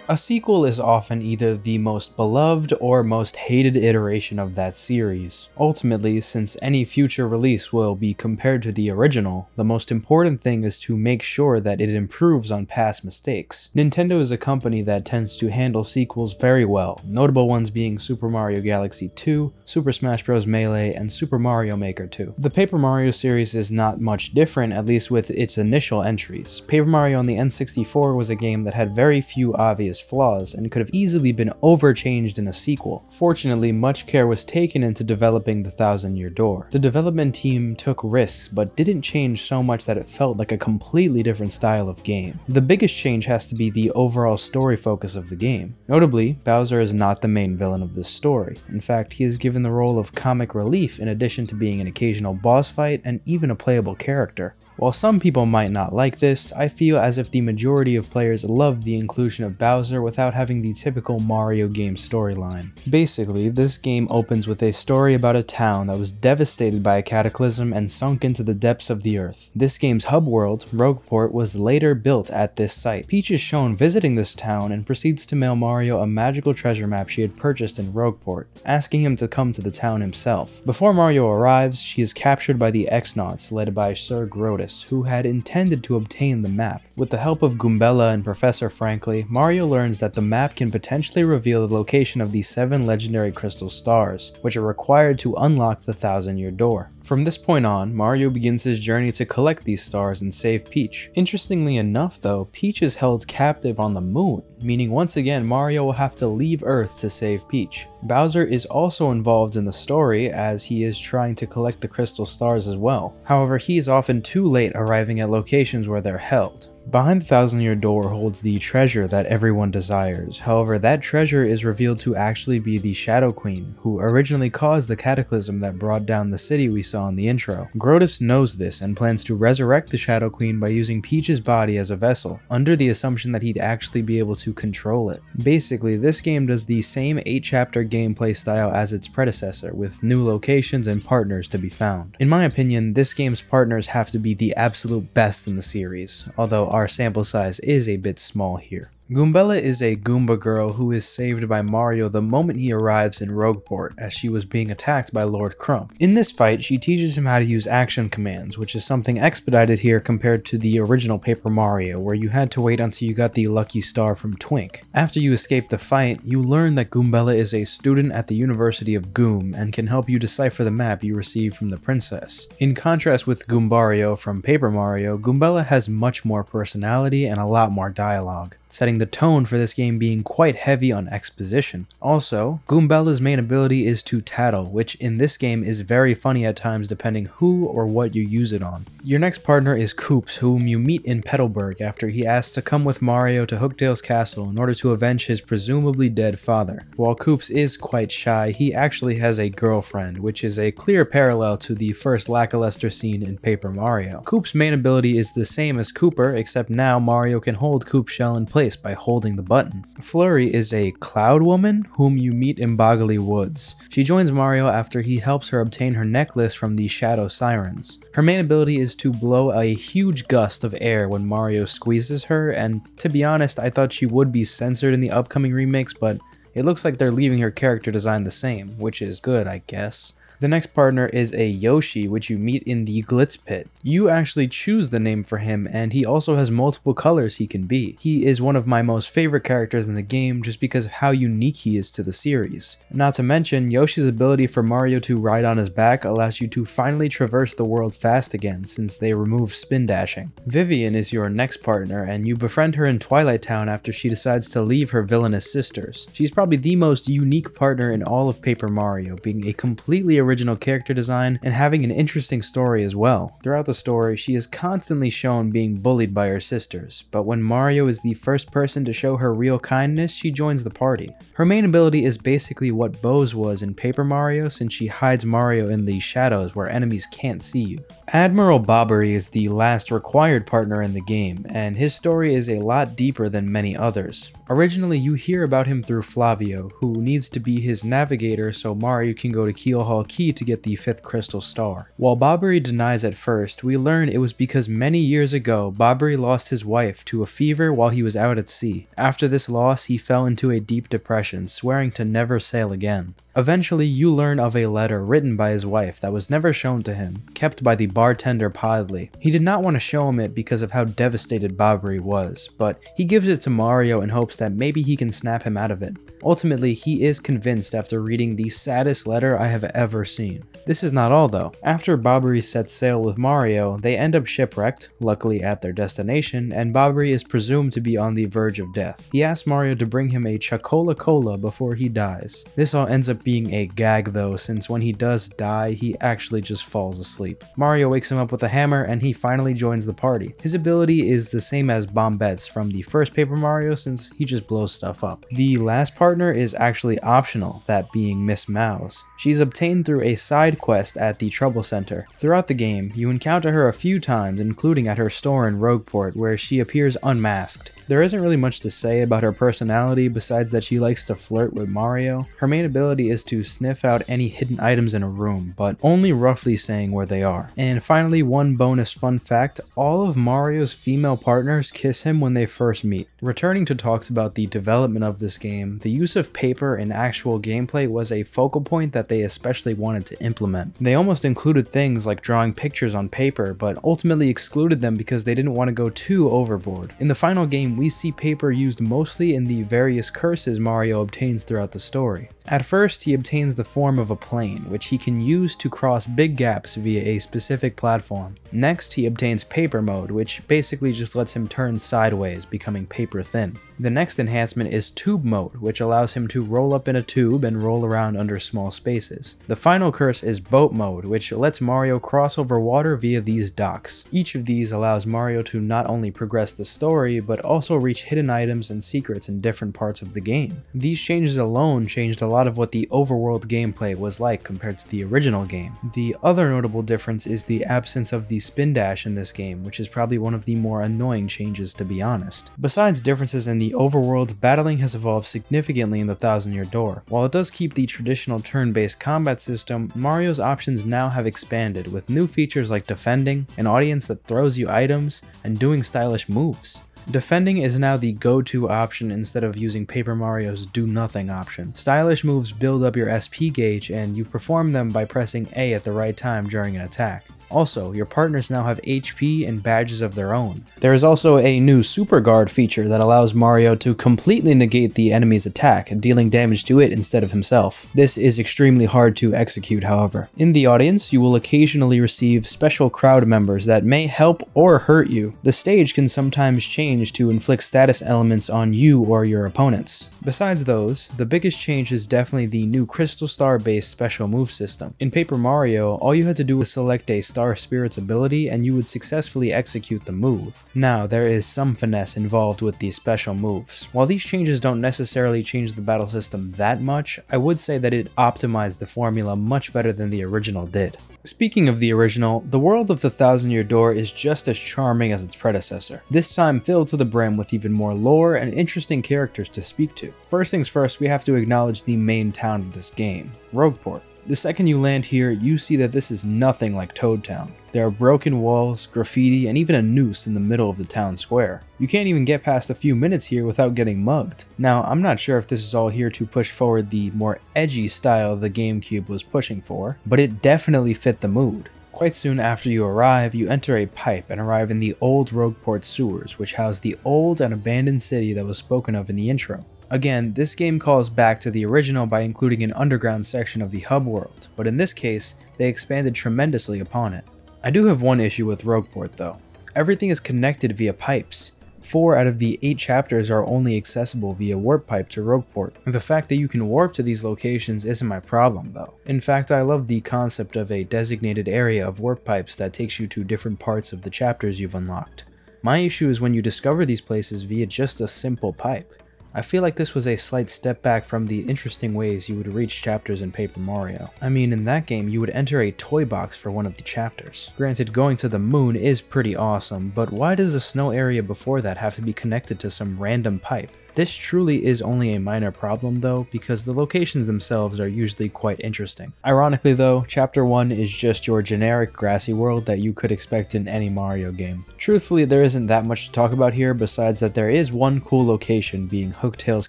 A sequel is often either the most beloved or most hated iteration of that series. Ultimately, since any future release will be compared to the original, the most important thing is to make sure that it improves on past mistakes. Nintendo is a company that tends to handle sequels very well, notable ones being Super Mario Galaxy 2, Super Smash Bros. Melee, and Super Mario Maker 2. The Paper Mario series is not much different, at least with its initial entries. Paper Mario on the N64 was a game that had very few obvious flaws and could have easily been overchanged in a sequel. Fortunately, much care was taken into developing the Thousand Year Door. The development team took risks, but didn't change so much that it felt like a completely different style of game. The biggest change has to be the overall story focus of the game. Notably, Bowser is not the main villain of this story. In fact, he is given the role of comic relief in addition to being an occasional boss fight and even a playable character. While some people might not like this, I feel as if the majority of players love the inclusion of Bowser without having the typical Mario game storyline. Basically, this game opens with a story about a town that was devastated by a cataclysm and sunk into the depths of the earth. This game's hub world, Rogueport, was later built at this site. Peach is shown visiting this town and proceeds to mail Mario a magical treasure map she had purchased in Rogueport, asking him to come to the town himself. Before Mario arrives, she is captured by the X-Nauts led by Sir Grotus, who had intended to obtain the map. With the help of Goombella and Professor Frankly, Mario learns that the map can potentially reveal the location of the 7 legendary crystal stars, which are required to unlock the Thousand-Year Door. From this point on, Mario begins his journey to collect these stars and save Peach. Interestingly enough though, Peach is held captive on the moon, meaning once again Mario will have to leave Earth to save Peach. Bowser is also involved in the story as he is trying to collect the crystal stars as well. However, he is often too late arriving at locations where they're held. Behind the Thousand-Year Door holds the treasure that everyone desires. However, that treasure is revealed to actually be the Shadow Queen, who originally caused the cataclysm that brought down the city we saw in the intro. Grottis knows this and plans to resurrect the Shadow Queen by using Peach's body as a vessel, under the assumption that he'd actually be able to control it. Basically, this game does the same 8-chapter gameplay style as its predecessor, with new locations and partners to be found. In my opinion, this game's partners have to be the absolute best in the series, although our sample size is a bit small here. Goombella is a Goomba girl who is saved by Mario the moment he arrives in Rogueport, as she was being attacked by Lord Crump. In this fight, she teaches him how to use action commands, which is something expedited here compared to the original Paper Mario, where you had to wait until you got the lucky star from Twink. After you escape the fight, you learn that Goombella is a student at the University of Goom and can help you decipher the map you received from the princess. In contrast with Goombario from Paper Mario, Goombella has much more personality and a lot more dialogue, setting the tone for this game being quite heavy on exposition. Also, Goombella's main ability is to tattle, which in this game is very funny at times depending who or what you use it on. Your next partner is Koops, whom you meet in Petalburg after he asks to come with Mario to Hooktail's castle in order to avenge his presumably dead father. While Koops is quite shy, he actually has a girlfriend, which is a clear parallel to the first lackluster scene in Paper Mario. Koops' main ability is the same as Kooper, except now Mario can hold Koop's shell in place by holding the button. Flurry is a cloud woman whom you meet in Boggley Woods. She joins Mario after he helps her obtain her necklace from the Shadow Sirens. Her main ability is to blow a huge gust of air when Mario squeezes her, and to be honest, I thought she would be censored in the upcoming remakes, but it looks like they're leaving her character design the same, which is good, I guess. The next partner is a Yoshi, which you meet in the Glitz Pit. You actually choose the name for him, and he also has multiple colors he can be. He is one of my most favorite characters in the game just because of how unique he is to the series. Not to mention, Yoshi's ability for Mario to ride on his back allows you to finally traverse the world fast again since they remove spin dashing. Vivian is your next partner, and you befriend her in Twilight Town after she decides to leave her villainous sisters. She's probably the most unique partner in all of Paper Mario, being a completely original character design and having an interesting story as well. Throughout the story, she is constantly shown being bullied by her sisters, but when Mario is the first person to show her real kindness, she joins the party. Her main ability is basically what Bow's was in Paper Mario, since she hides Mario in the shadows where enemies can't see you. Admiral Bobbery is the last required partner in the game, and his story is a lot deeper than many others. Originally, you hear about him through Flavio, who needs to be his navigator so Mario can go to Keelhaul Key to get the 5th crystal star. While Bobbery denies at first, we learn it was because many years ago, Bobbery lost his wife to a fever while he was out at sea. After this loss, he fell into a deep depression, swearing to never sail again. Eventually, you learn of a letter written by his wife that was never shown to him, kept by the bartender Podley. He did not want to show him it because of how devastated Bobbery was, but he gives it to Mario in hopes that maybe he can snap him out of it. Ultimately, he is convinced after reading the saddest letter I have ever seen. This is not all though. After Bobbery sets sail with Mario, they end up shipwrecked, luckily at their destination, and Bobbery is presumed to be on the verge of death. He asks Mario to bring him a Chocola Cola before he dies. This all ends up being a gag though, since when he does die, he actually just falls asleep. Mario wakes him up with a hammer and he finally joins the party. His ability is the same as Bombette's from the first Paper Mario, since he just blows stuff up. The last partner is actually optional, that being Miss Mouse. She's obtained through a side quest at the Trouble Center. Throughout the game, you encounter her a few times, including at her store in Rogueport, where she appears unmasked. There isn't really much to say about her personality besides that she likes to flirt with Mario. Her main ability is to sniff out any hidden items in a room, but only roughly saying where they are. And finally, one bonus fun fact, all of Mario's female partners kiss him when they first meet. Returning to talks about the development of this game, the use of paper in actual gameplay was a focal point that they especially wanted to implement. They almost included things like drawing pictures on paper, but ultimately excluded them because they didn't want to go too overboard. In the final game, we see paper used mostly in the various curses Mario obtains throughout the story. At first, he obtains the form of a plane, which he can use to cross big gaps via a specific platform. Next, he obtains paper mode, which basically just lets him turn sideways, becoming paper thin. The next enhancement is tube mode, which allows him to roll up in a tube and roll around under small spaces. The final curse is boat mode, which lets Mario cross over water via these docks. Each of these allows Mario to not only progress the story, but also reach hidden items and secrets in different parts of the game. These changes alone changed a lot of what the overworld gameplay was like compared to the original game. The other notable difference is the absence of the spin dash in this game, which is probably one of the more annoying changes, to be honest. Besides differences in the overworld, battling has evolved significantly in the Thousand Year Door. While it does keep the traditional turn-based combat system, Mario's options now have expanded with new features like defending, an audience that throws you items, and doing stylish moves. Defending is now the go-to option instead of using Paper Mario's do-nothing option. Stylish moves build up your SP gauge and you perform them by pressing A at the right time during an attack. Also, your partners now have HP and badges of their own. There is also a new Super Guard feature that allows Mario to completely negate the enemy's attack, dealing damage to it instead of himself. This is extremely hard to execute, however. In the audience, you will occasionally receive special crowd members that may help or hurt you. The stage can sometimes change to inflict status elements on you or your opponents. Besides those, the biggest change is definitely the new Crystal Star based special move system. In Paper Mario, all you had to do was select a Star Spirit's ability and you would successfully execute the move. Now, there is some finesse involved with these special moves. While these changes don't necessarily change the battle system that much, I would say that it optimized the formula much better than the original did. Speaking of the original, the world of the Thousand Year Door is just as charming as its predecessor, this time filled to the brim with even more lore and interesting characters to speak to. First things first, we have to acknowledge the main town of this game, Rogueport. The second you land here, you see that this is nothing like Toad Town. There are broken walls, graffiti, and even a noose in the middle of the town square. You can't even get past a few minutes here without getting mugged. Now, I'm not sure if this is all here to push forward the more edgy style the GameCube was pushing for, but it definitely fit the mood. Quite soon after you arrive, you enter a pipe and arrive in the old Rogueport sewers, which house the old and abandoned city that was spoken of in the intro. Again, this game calls back to the original by including an underground section of the hub world, but in this case, they expanded tremendously upon it. I do have one issue with Rogueport though. Everything is connected via pipes. 4 out of the 8 chapters are only accessible via warp pipe to Rogueport. The fact that you can warp to these locations isn't my problem though. In fact, I love the concept of a designated area of warp pipes that takes you to different parts of the chapters you've unlocked. My issue is when you discover these places via just a simple pipe. I feel like this was a slight step back from the interesting ways you would reach chapters in Paper Mario. I mean, in that game, you would enter a toy box for one of the chapters. Granted, going to the moon is pretty awesome, but why does the snow area before that have to be connected to some random pipe? This truly is only a minor problem though, because the locations themselves are usually quite interesting. Ironically though, Chapter 1 is just your generic grassy world that you could expect in any Mario game. Truthfully, there isn't that much to talk about here besides that there is one cool location, being Hooktail's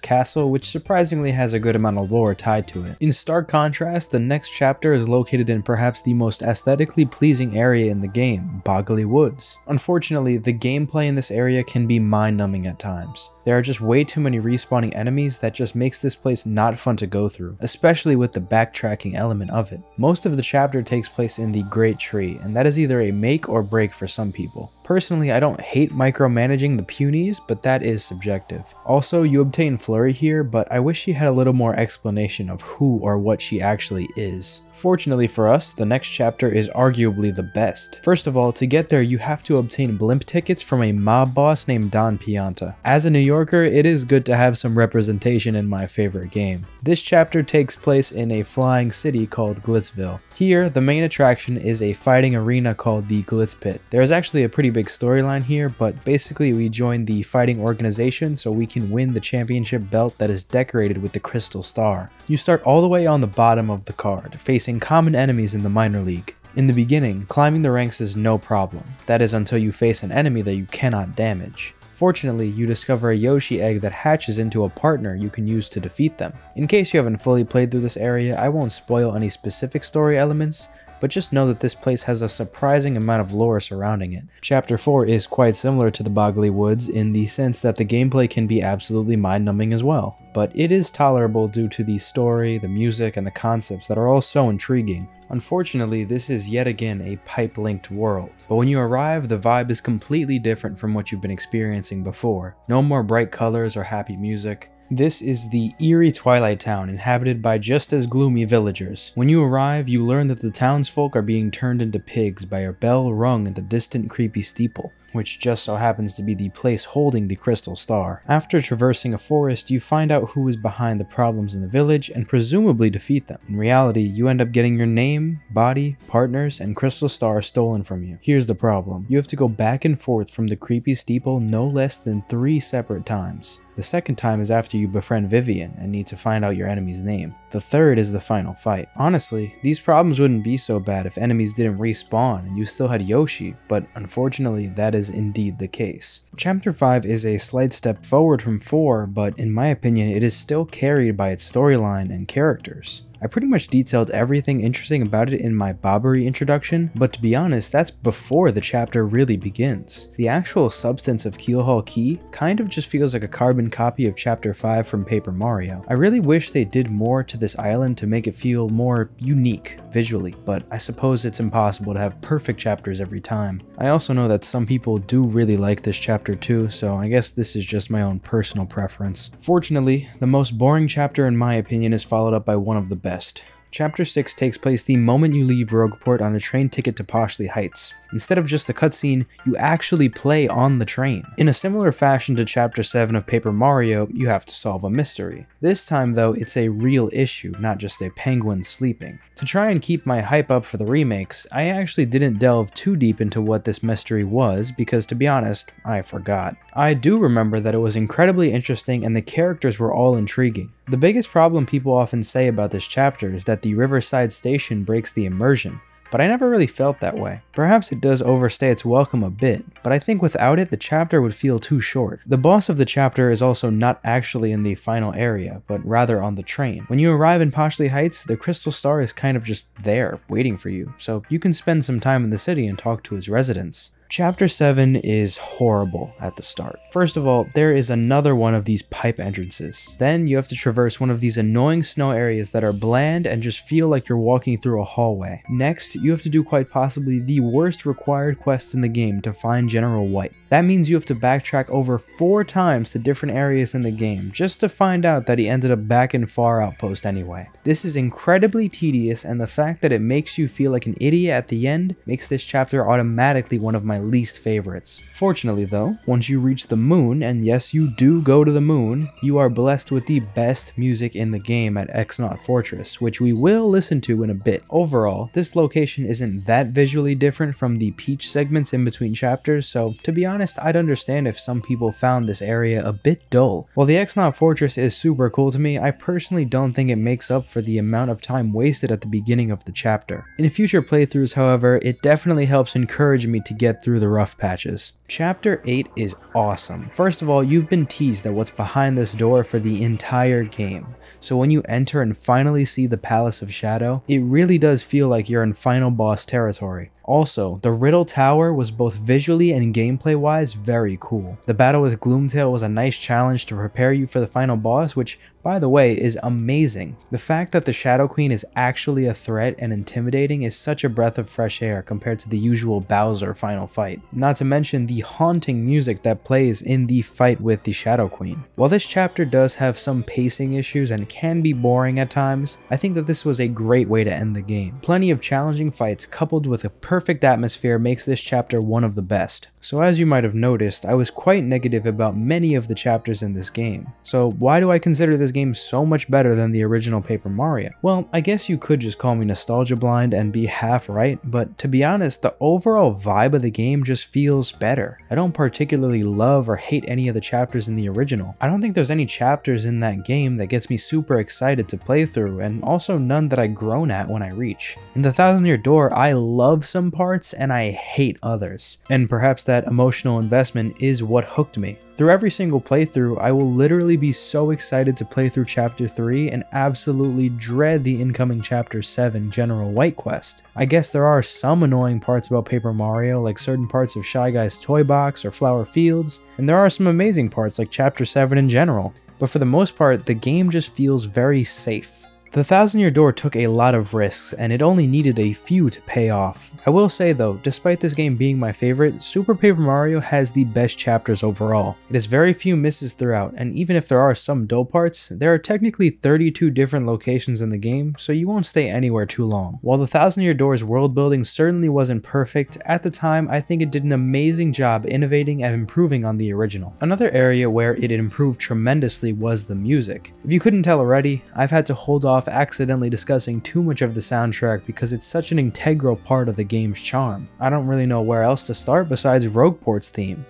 Castle, which surprisingly has a good amount of lore tied to it. In stark contrast, the next chapter is located in perhaps the most aesthetically pleasing area in the game, Boggly Woods. Unfortunately, the gameplay in this area can be mind-numbing at times. There are just way too many respawning enemies that just makes this place not fun to go through, especially with the backtracking element of it. Most of the chapter takes place in the Great Tree, and that is either a make or break for some people. Personally, I don't hate micromanaging the punies, but that is subjective. Also, you obtain Flurry here, but I wish she had a little more explanation of who or what she actually is. Fortunately for us, the next chapter is arguably the best. First of all, to get there you have to obtain blimp tickets from a mob boss named Don Pianta. As a New Yorker, it is good to have some representation in my favorite game. This chapter takes place in a flying city called Glitzville. Here, the main attraction is a fighting arena called the Glitz Pit. There is actually a pretty big storyline here, but basically we join the fighting organization so we can win the championship belt that is decorated with the Crystal Star. You start all the way on the bottom of the card, facing common enemies in the minor league. In the beginning, climbing the ranks is no problem. That is until you face an enemy that you cannot damage. Fortunately, you discover a Yoshi egg that hatches into a partner you can use to defeat them. In case you haven't fully played through this area, I won't spoil any specific story elements, but just know that this place has a surprising amount of lore surrounding it. Chapter 4 is quite similar to the Boggly Woods in the sense that the gameplay can be absolutely mind-numbing as well, but it is tolerable due to the story, the music, and the concepts that are all so intriguing. Unfortunately, this is yet again a pipe-linked world, but when you arrive, the vibe is completely different from what you've been experiencing before. No more bright colors or happy music. This is the eerie Twilight Town inhabited by just as gloomy villagers. When you arrive, you learn that the townsfolk are being turned into pigs by a bell rung at the distant creepy steeple, which just so happens to be the place holding the Crystal Star. After traversing a forest, you find out who is behind the problems in the village and presumably defeat them. In reality, you end up getting your name, body, partners, and Crystal Star stolen from you. Here's the problem. You have to go back and forth from the creepy steeple no less than 3 separate times. The second time is after you befriend Vivian and need to find out your enemy's name. The third is the final fight. Honestly, these problems wouldn't be so bad if enemies didn't respawn and you still had Yoshi, but unfortunately that is indeed the case. Chapter 5 is a slight step forward from 4, but in my opinion it is still carried by its storyline and characters. I pretty much detailed everything interesting about it in my Bobbery introduction, but to be honest, that's before the chapter really begins. The actual substance of Keelhaul Key kind of just feels like a carbon copy of Chapter 5 from Paper Mario. I really wish they did more to this island to make it feel more unique visually, but I suppose it's impossible to have perfect chapters every time. I also know that some people do really like this chapter too, so I guess this is just my own personal preference. Fortunately, the most boring chapter in my opinion is followed up by one of the best. Chapter 6 takes place the moment you leave Rogueport on a train ticket to Poshley Heights. Instead of just a cutscene, you actually play on the train. In a similar fashion to Chapter 7 of Paper Mario, you have to solve a mystery. This time though, it's a real issue, not just a penguin sleeping. To try and keep my hype up for the remakes, I actually didn't delve too deep into what this mystery was because to be honest, I forgot. I do remember that it was incredibly interesting and the characters were all intriguing. The biggest problem people often say about this chapter is that the Riverside Station breaks the immersion, but I never really felt that way. Perhaps it does overstay its welcome a bit, but I think without it the chapter would feel too short. The boss of the chapter is also not actually in the final area, but rather on the train. When you arrive in Poshley Heights, the Crystal Star is kind of just there, waiting for you, so you can spend some time in the city and talk to its residents. Chapter 7 is horrible at the start. First of all, there is another one of these pipe entrances. Then you have to traverse one of these annoying snow areas that are bland and just feel like you're walking through a hallway. Next, you have to do quite possibly the worst required quest in the game to find General White. That means you have to backtrack over 4 times to different areas in the game just to find out that he ended up back in Far Outpost anyway. This is incredibly tedious, and the fact that it makes you feel like an idiot at the end makes this chapter automatically one of my least favorites. Fortunately though, once you reach the moon, and yes you do go to the moon, you are blessed with the best music in the game at X-Naut Fortress, which we will listen to in a bit. Overall, this location isn't that visually different from the Peach segments in between chapters, so to be honest, I'd understand if some people found this area a bit dull. While the X-Naut Fortress is super cool to me, I personally don't think it makes up for the amount of time wasted at the beginning of the chapter. In future playthroughs, however, it definitely helps encourage me to get through the rough patches. Chapter 8 is awesome. First of all, you've been teased at what's behind this door for the entire game. So when you enter and finally see the Palace of Shadow, it really does feel like you're in final boss territory. Also, the Riddle Tower was both visually and gameplay wise very cool. The battle with Gloomtail was a nice challenge to prepare you for the final boss, which by the way is amazing. The fact that the Shadow Queen is actually a threat and intimidating is such a breath of fresh air compared to the usual Bowser final fight. Not to mention the the haunting music that plays in the fight with the Shadow Queen. While this chapter does have some pacing issues and can be boring at times, I think that this was a great way to end the game. Plenty of challenging fights coupled with a perfect atmosphere makes this chapter one of the best. So as you might have noticed, I was quite negative about many of the chapters in this game. So why do I consider this game so much better than the original Paper Mario? Well, I guess you could just call me nostalgia blind and be half right, but to be honest, the overall vibe of the game just feels better. I don't particularly love or hate any of the chapters in the original. I don't think there's any chapters in that game that gets me super excited to play through, and also none that I groan at when I reach. In the Thousand Year Door, I love some parts and I hate others, and perhaps that emotional investment is what hooked me. Through every single playthrough, I will literally be so excited to play through Chapter 3 and absolutely dread the incoming Chapter 7 General White quest. I guess there are some annoying parts about Paper Mario, like certain parts of Shy Guy's Toy Box or Flower Fields, and there are some amazing parts like Chapter 7 in general, but for the most part, the game just feels very safe. The Thousand Year Door took a lot of risks, and it only needed a few to pay off. I will say though, despite this game being my favorite, Super Paper Mario has the best chapters overall. It has very few misses throughout, and even if there are some dull parts, there are technically 32 different locations in the game, so you won't stay anywhere too long. While the Thousand Year Door's world building certainly wasn't perfect, at the time I think it did an amazing job innovating and improving on the original. Another area where it improved tremendously was the music. If you couldn't tell already, I've had to hold off accidentally discussing too much of the soundtrack because it's such an integral part of the game's charm. I don't really know where else to start besides Rogueport's theme.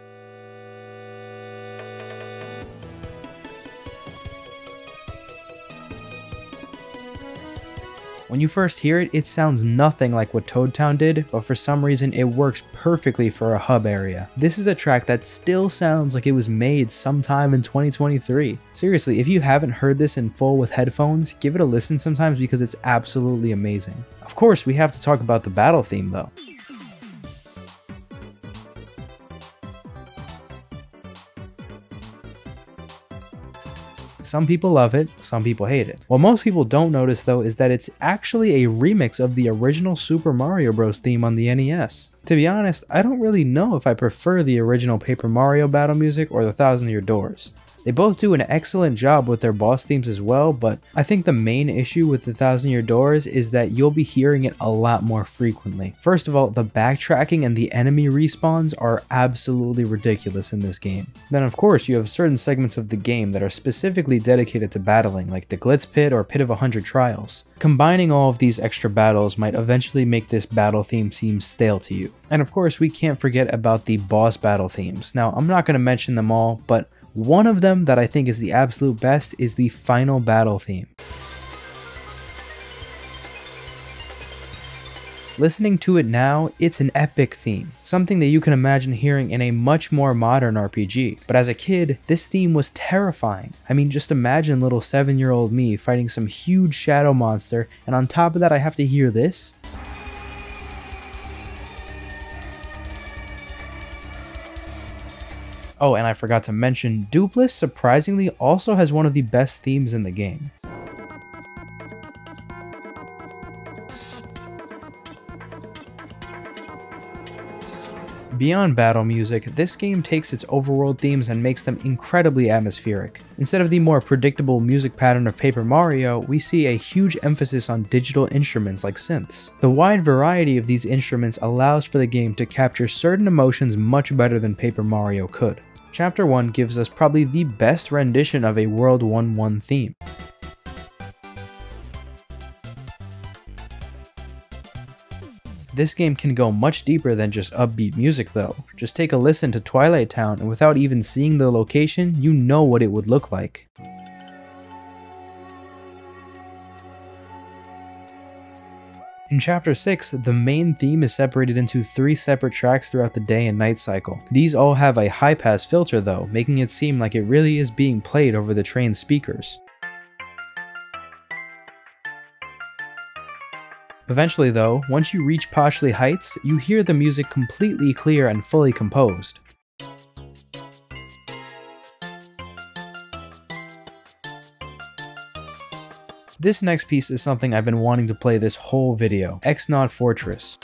When you first hear it, it sounds nothing like what Toad Town did, but for some reason it works perfectly for a hub area. This is a track that still sounds like it was made sometime in 2023. Seriously, if you haven't heard this in full with headphones, give it a listen sometimes because it's absolutely amazing. Of course, we have to talk about the battle theme though. Some people love it, some people hate it. What most people don't notice though is that it's actually a remix of the original Super Mario Bros. Theme on the NES. To be honest, I don't really know if I prefer the original Paper Mario battle music or the Thousand Year Doors. They both do an excellent job with their boss themes as well, but I think the main issue with the Thousand Year Doors is that you'll be hearing it a lot more frequently. First of all, the backtracking and the enemy respawns are absolutely ridiculous in this game. Then of course you have certain segments of the game that are specifically dedicated to battling, like the Glitz Pit or Pit of 100 Trials. Combining all of these extra battles might eventually make this battle theme seem stale to you. And of course we can't forget about the boss battle themes. Now I'm not going to mention them all, but one of them that I think is the absolute best is the final battle theme. Listening to it now, it's an epic theme, something that you can imagine hearing in a much more modern RPG. But as a kid, this theme was terrifying. I mean, just imagine little 7-year-old me fighting some huge shadow monster, and on top of that I have to hear this? Oh, and I forgot to mention, Doopliss surprisingly also has one of the best themes in the game. Beyond battle music, this game takes its overworld themes and makes them incredibly atmospheric. Instead of the more predictable music pattern of Paper Mario, we see a huge emphasis on digital instruments like synths. The wide variety of these instruments allows for the game to capture certain emotions much better than Paper Mario could. Chapter 1 gives us probably the best rendition of a World 1-1 theme. This game can go much deeper than just upbeat music though. Just take a listen to Twilight Town and without even seeing the location, you know what it would look like. In Chapter 6, the main theme is separated into 3 separate tracks throughout the day and night cycle. These all have a high-pass filter though, making it seem like it really is being played over the train's speakers. Eventually though, once you reach Poshley Heights, you hear the music completely clear and fully composed. This next piece is something I've been wanting to play this whole video, Exnaud Fortress.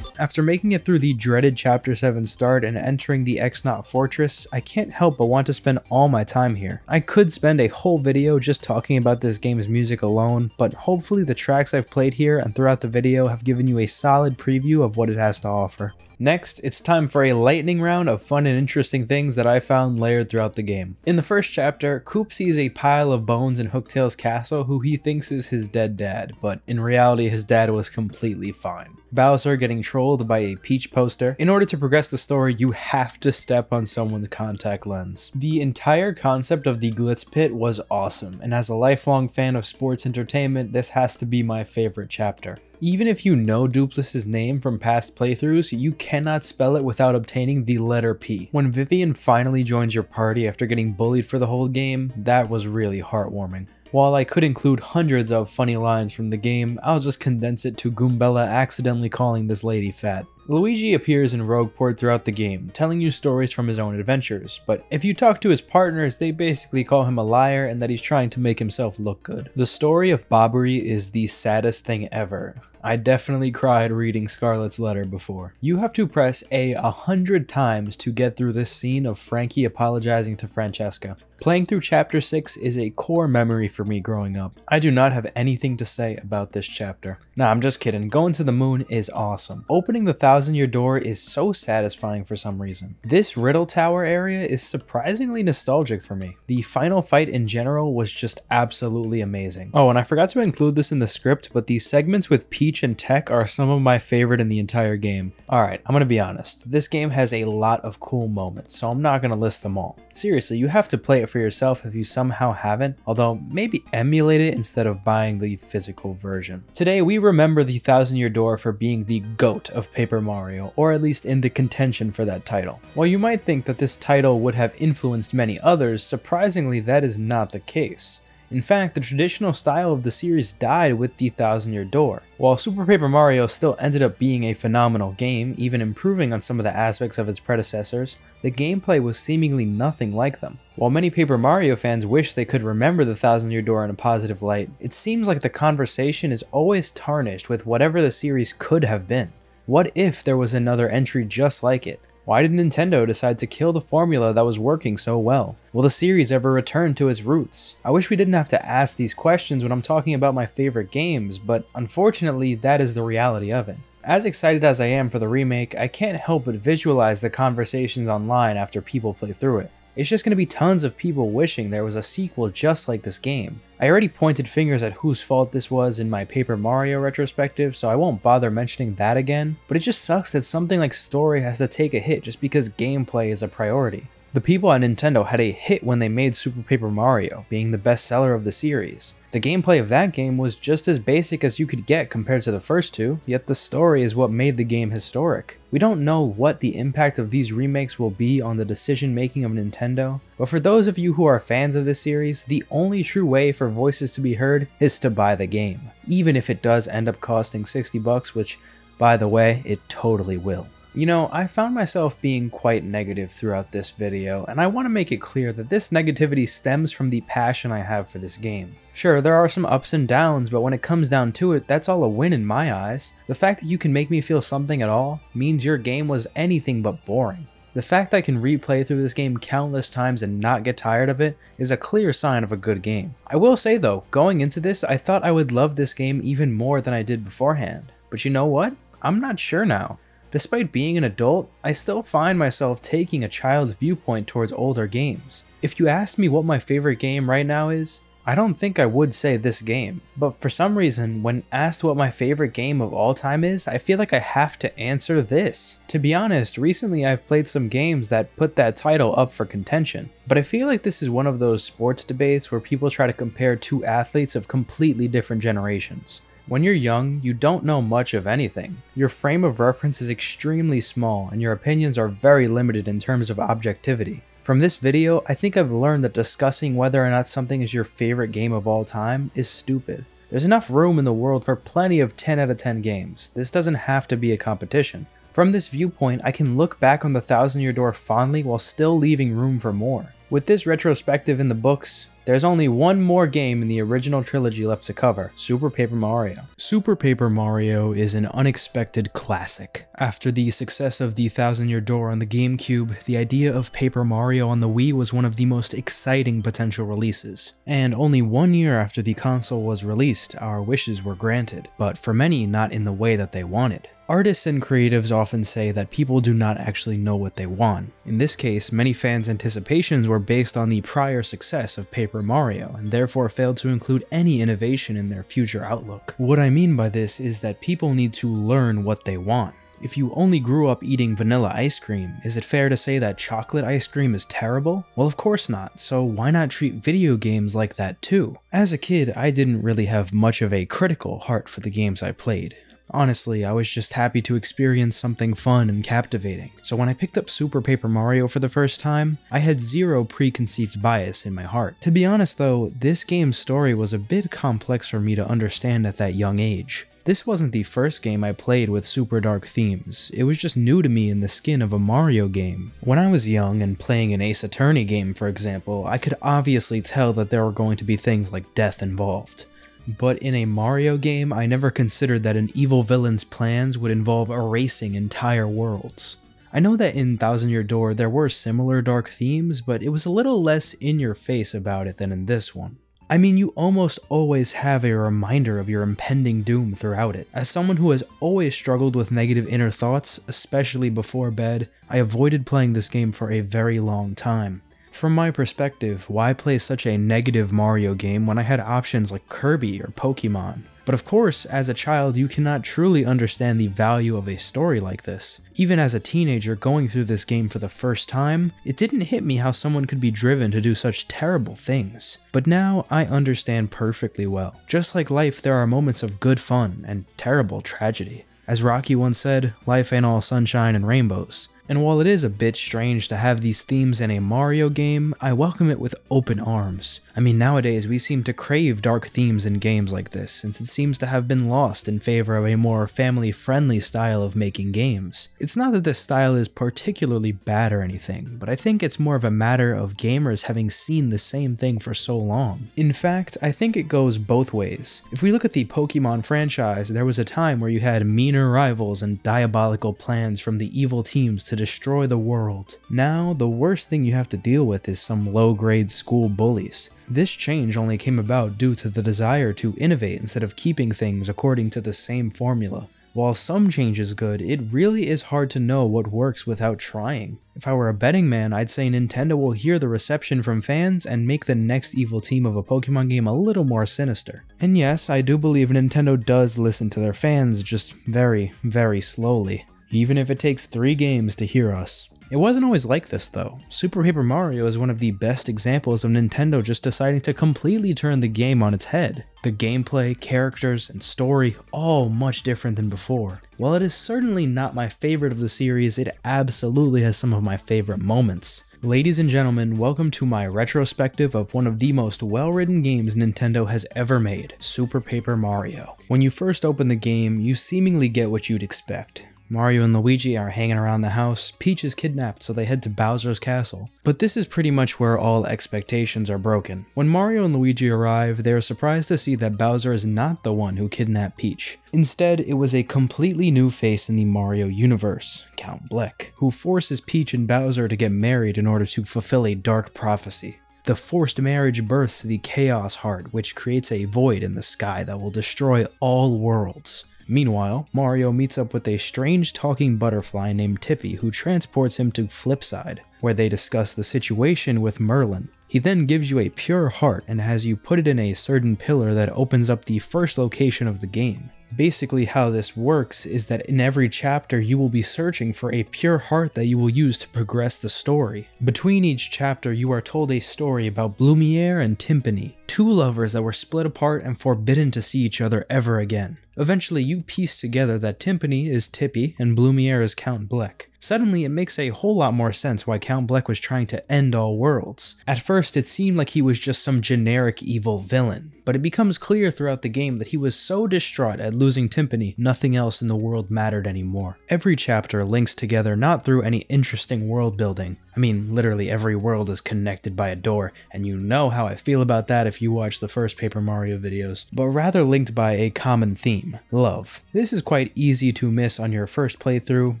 After making it through the dreaded Chapter 7 start and entering the X-Naut Fortress, I can't help but want to spend all my time here. I could spend a whole video just talking about this game's music alone, but hopefully the tracks I've played here and throughout the video have given you a solid preview of what it has to offer. Next, it's time for a lightning round of fun and interesting things that I found layered throughout the game. In the first chapter, Coop sees a pile of bones in Hooktail's castle who he thinks is his dead dad, but in reality his dad was completely fine. Bowser getting trolled by a Peach poster. In order to progress the story, you have to step on someone's contact lens. The entire concept of the Glitz Pit was awesome, and as a lifelong fan of sports entertainment, this has to be my favorite chapter. Even if you know Duplis' name from past playthroughs, you cannot spell it without obtaining the letter P. When Vivian finally joins your party after getting bullied for the whole game, that was really heartwarming. While I could include hundreds of funny lines from the game, I'll just condense it to Goombella accidentally calling this lady fat. Luigi appears in Rogueport throughout the game, telling you stories from his own adventures, but if you talk to his partners, they basically call him a liar and that he's trying to make himself look good. The story of Bobbery is the saddest thing ever. I definitely cried reading Scarlet's letter before. You have to press A 100 times to get through this scene of Frankie apologizing to Francesca. Playing through Chapter 6 is a core memory for me growing up. I do not have anything to say about this chapter. Nah, I'm just kidding. Going to the moon is awesome. Opening the Thousand-Year Door is so satisfying for some reason. This Riddle Tower area is surprisingly nostalgic for me. The final fight in general was just absolutely amazing. Oh, and I forgot to include this in the script, but these segments with Peach and Tech are some of my favorite in the entire game. Alright, I'm gonna be honest. This game has a lot of cool moments, so I'm not gonna list them all. Seriously, you have to play it for yourself if you somehow haven't, although maybe emulate it instead of buying the physical version. Today we remember the Thousand-Year Door for being the GOAT of Paper Mario, or at least in the contention for that title. While you might think that this title would have influenced many others, surprisingly that is not the case. In fact, the traditional style of the series died with the Thousand-Year Door. While Super Paper Mario still ended up being a phenomenal game, even improving on some of the aspects of its predecessors, the gameplay was seemingly nothing like them. While many Paper Mario fans wish they could remember the Thousand-Year Door in a positive light, it seems like the conversation is always tarnished with whatever the series could have been. What if there was another entry just like it? Why did Nintendo decide to kill the formula that was working so well? Will the series ever return to its roots? I wish we didn't have to ask these questions when I'm talking about my favorite games, but unfortunately that is the reality of it. As excited as I am for the remake, I can't help but visualize the conversations online after people play through it. It's just going to be tons of people wishing there was a sequel just like this game. I already pointed fingers at whose fault this was in my Paper Mario retrospective, so I won't bother mentioning that again, but it just sucks that something like story has to take a hit just because gameplay is a priority. The people at Nintendo had a hit when they made Super Paper Mario, being the best seller of the series. The gameplay of that game was just as basic as you could get compared to the first two, yet the story is what made the game historic. We don't know what the impact of these remakes will be on the decision making of Nintendo, but for those of you who are fans of this series, the only true way for voices to be heard is to buy the game, even if it does end up costing $60, which, by the way, it totally will. You know, I found myself being quite negative throughout this video, and I want to make it clear that this negativity stems from the passion I have for this game. Sure, there are some ups and downs, but when it comes down to it, that's all a win in my eyes. The fact that you can make me feel something at all means your game was anything but boring. The fact that I can replay through this game countless times and not get tired of it is a clear sign of a good game. I will say though, going into this, I thought I would love this game even more than I did beforehand. But you know what? I'm not sure now. Despite being an adult, I still find myself taking a child's viewpoint towards older games. If you ask me what my favorite game right now is, I don't think I would say this game. But for some reason, when asked what my favorite game of all time is, I feel like I have to answer this. To be honest, recently I've played some games that put that title up for contention. But I feel like this is one of those sports debates where people try to compare two athletes of completely different generations. When you're young, you don't know much of anything. Your frame of reference is extremely small and your opinions are very limited in terms of objectivity. From this video, I think I've learned that discussing whether or not something is your favorite game of all time is stupid. There's enough room in the world for plenty of 10 out of 10 games. This doesn't have to be a competition. From this viewpoint, I can look back on the Thousand-Year Door fondly while still leaving room for more. With this retrospective in the books, There's only one more game in the original trilogy left to cover, Super Paper Mario. Super Paper Mario is an unexpected classic. After the success of the Thousand Year Door on the GameCube, the idea of Paper Mario on the Wii was one of the most exciting potential releases. And only 1 year after the console was released, our wishes were granted, but for many, not in the way that they wanted. Artists and creatives often say that people do not actually know what they want. In this case, many fans' anticipations were based on the prior success of Paper Mario, and therefore failed to include any innovation in their future outlook. What I mean by this is that people need to learn what they want. If you only grew up eating vanilla ice cream, is it fair to say that chocolate ice cream is terrible? Well, of course not, so why not treat video games like that too? As a kid, I didn't really have much of a critical heart for the games I played. Honestly, I was just happy to experience something fun and captivating. So when I picked up Super Paper Mario for the first time, I had zero preconceived bias in my heart. To be honest though, this game's story was a bit complex for me to understand at that young age. This wasn't the first game I played with super dark themes, it was just new to me in the skin of a Mario game. When I was young and playing an Ace Attorney game for example, I could obviously tell that there were going to be things like death involved. But in a Mario game, I never considered that an evil villain's plans would involve erasing entire worlds. I know that in Thousand Year Door there were similar dark themes, but it was a little less in your face about it than in this one. I mean, you almost always have a reminder of your impending doom throughout it. As someone who has always struggled with negative inner thoughts, especially before bed, I avoided playing this game for a very long time. From my perspective, why play such a negative Mario game when I had options like Kirby or Pokemon? But of course, as a child, you cannot truly understand the value of a story like this. Even as a teenager going through this game for the first time, it didn't hit me how someone could be driven to do such terrible things. But now, I understand perfectly well. Just like life, there are moments of good fun and terrible tragedy. As Rocky once said, life ain't all sunshine and rainbows. And while it is a bit strange to have these themes in a Mario game, I welcome it with open arms. I mean, nowadays we seem to crave dark themes in games like this, since it seems to have been lost in favor of a more family-friendly style of making games. It's not that this style is particularly bad or anything, but I think it's more of a matter of gamers having seen the same thing for so long. In fact, I think it goes both ways. If we look at the Pokemon franchise, there was a time where you had meaner rivals and diabolical plans from the evil teams to destroy the world. Now, the worst thing you have to deal with is some low-grade school bullies. This change only came about due to the desire to innovate instead of keeping things according to the same formula. While some change is good, it really is hard to know what works without trying. If I were a betting man, I'd say Nintendo will hear the reception from fans and make the next evil team of a Pokemon game a little more sinister. And yes, I do believe Nintendo does listen to their fans, just very, very slowly. Even if it takes 3 games to hear us. It wasn't always like this though. Super Paper Mario is one of the best examples of Nintendo just deciding to completely turn the game on its head. The gameplay, characters, and story, all much different than before. While it is certainly not my favorite of the series, it absolutely has some of my favorite moments. Ladies and gentlemen, welcome to my retrospective of one of the most well-written games Nintendo has ever made, Super Paper Mario. When you first open the game, you seemingly get what you'd expect. Mario and Luigi are hanging around the house, Peach is kidnapped so they head to Bowser's castle. But this is pretty much where all expectations are broken. When Mario and Luigi arrive, they are surprised to see that Bowser is not the one who kidnapped Peach. Instead, it was a completely new face in the Mario universe, Count Bleck, who forces Peach and Bowser to get married in order to fulfill a dark prophecy. The forced marriage births the Chaos Heart, which creates a void in the sky that will destroy all worlds. Meanwhile, Mario meets up with a strange talking butterfly named Tippy who transports him to Flipside, where they discuss the situation with Merlin. He then gives you a pure heart and has you put it in a certain pillar that opens up the first location of the game. Basically how this works is that in every chapter you will be searching for a pure heart that you will use to progress the story. Between each chapter you are told a story about Blumiere and Timpani, Two lovers that were split apart and forbidden to see each other ever again. Eventually, you piece together that Tympani is Tippy and Blumiere is Count Bleck. Suddenly, it makes a whole lot more sense why Count Bleck was trying to end all worlds. At first, it seemed like he was just some generic evil villain, but it becomes clear throughout the game that he was so distraught at losing Tympani, nothing else in the world mattered anymore. Every chapter links together not through any interesting world building. I mean, literally every world is connected by a door, and you know how I feel about that if you watch the first Paper Mario videos, but rather linked by a common theme: love. This is quite easy to miss on your first playthrough,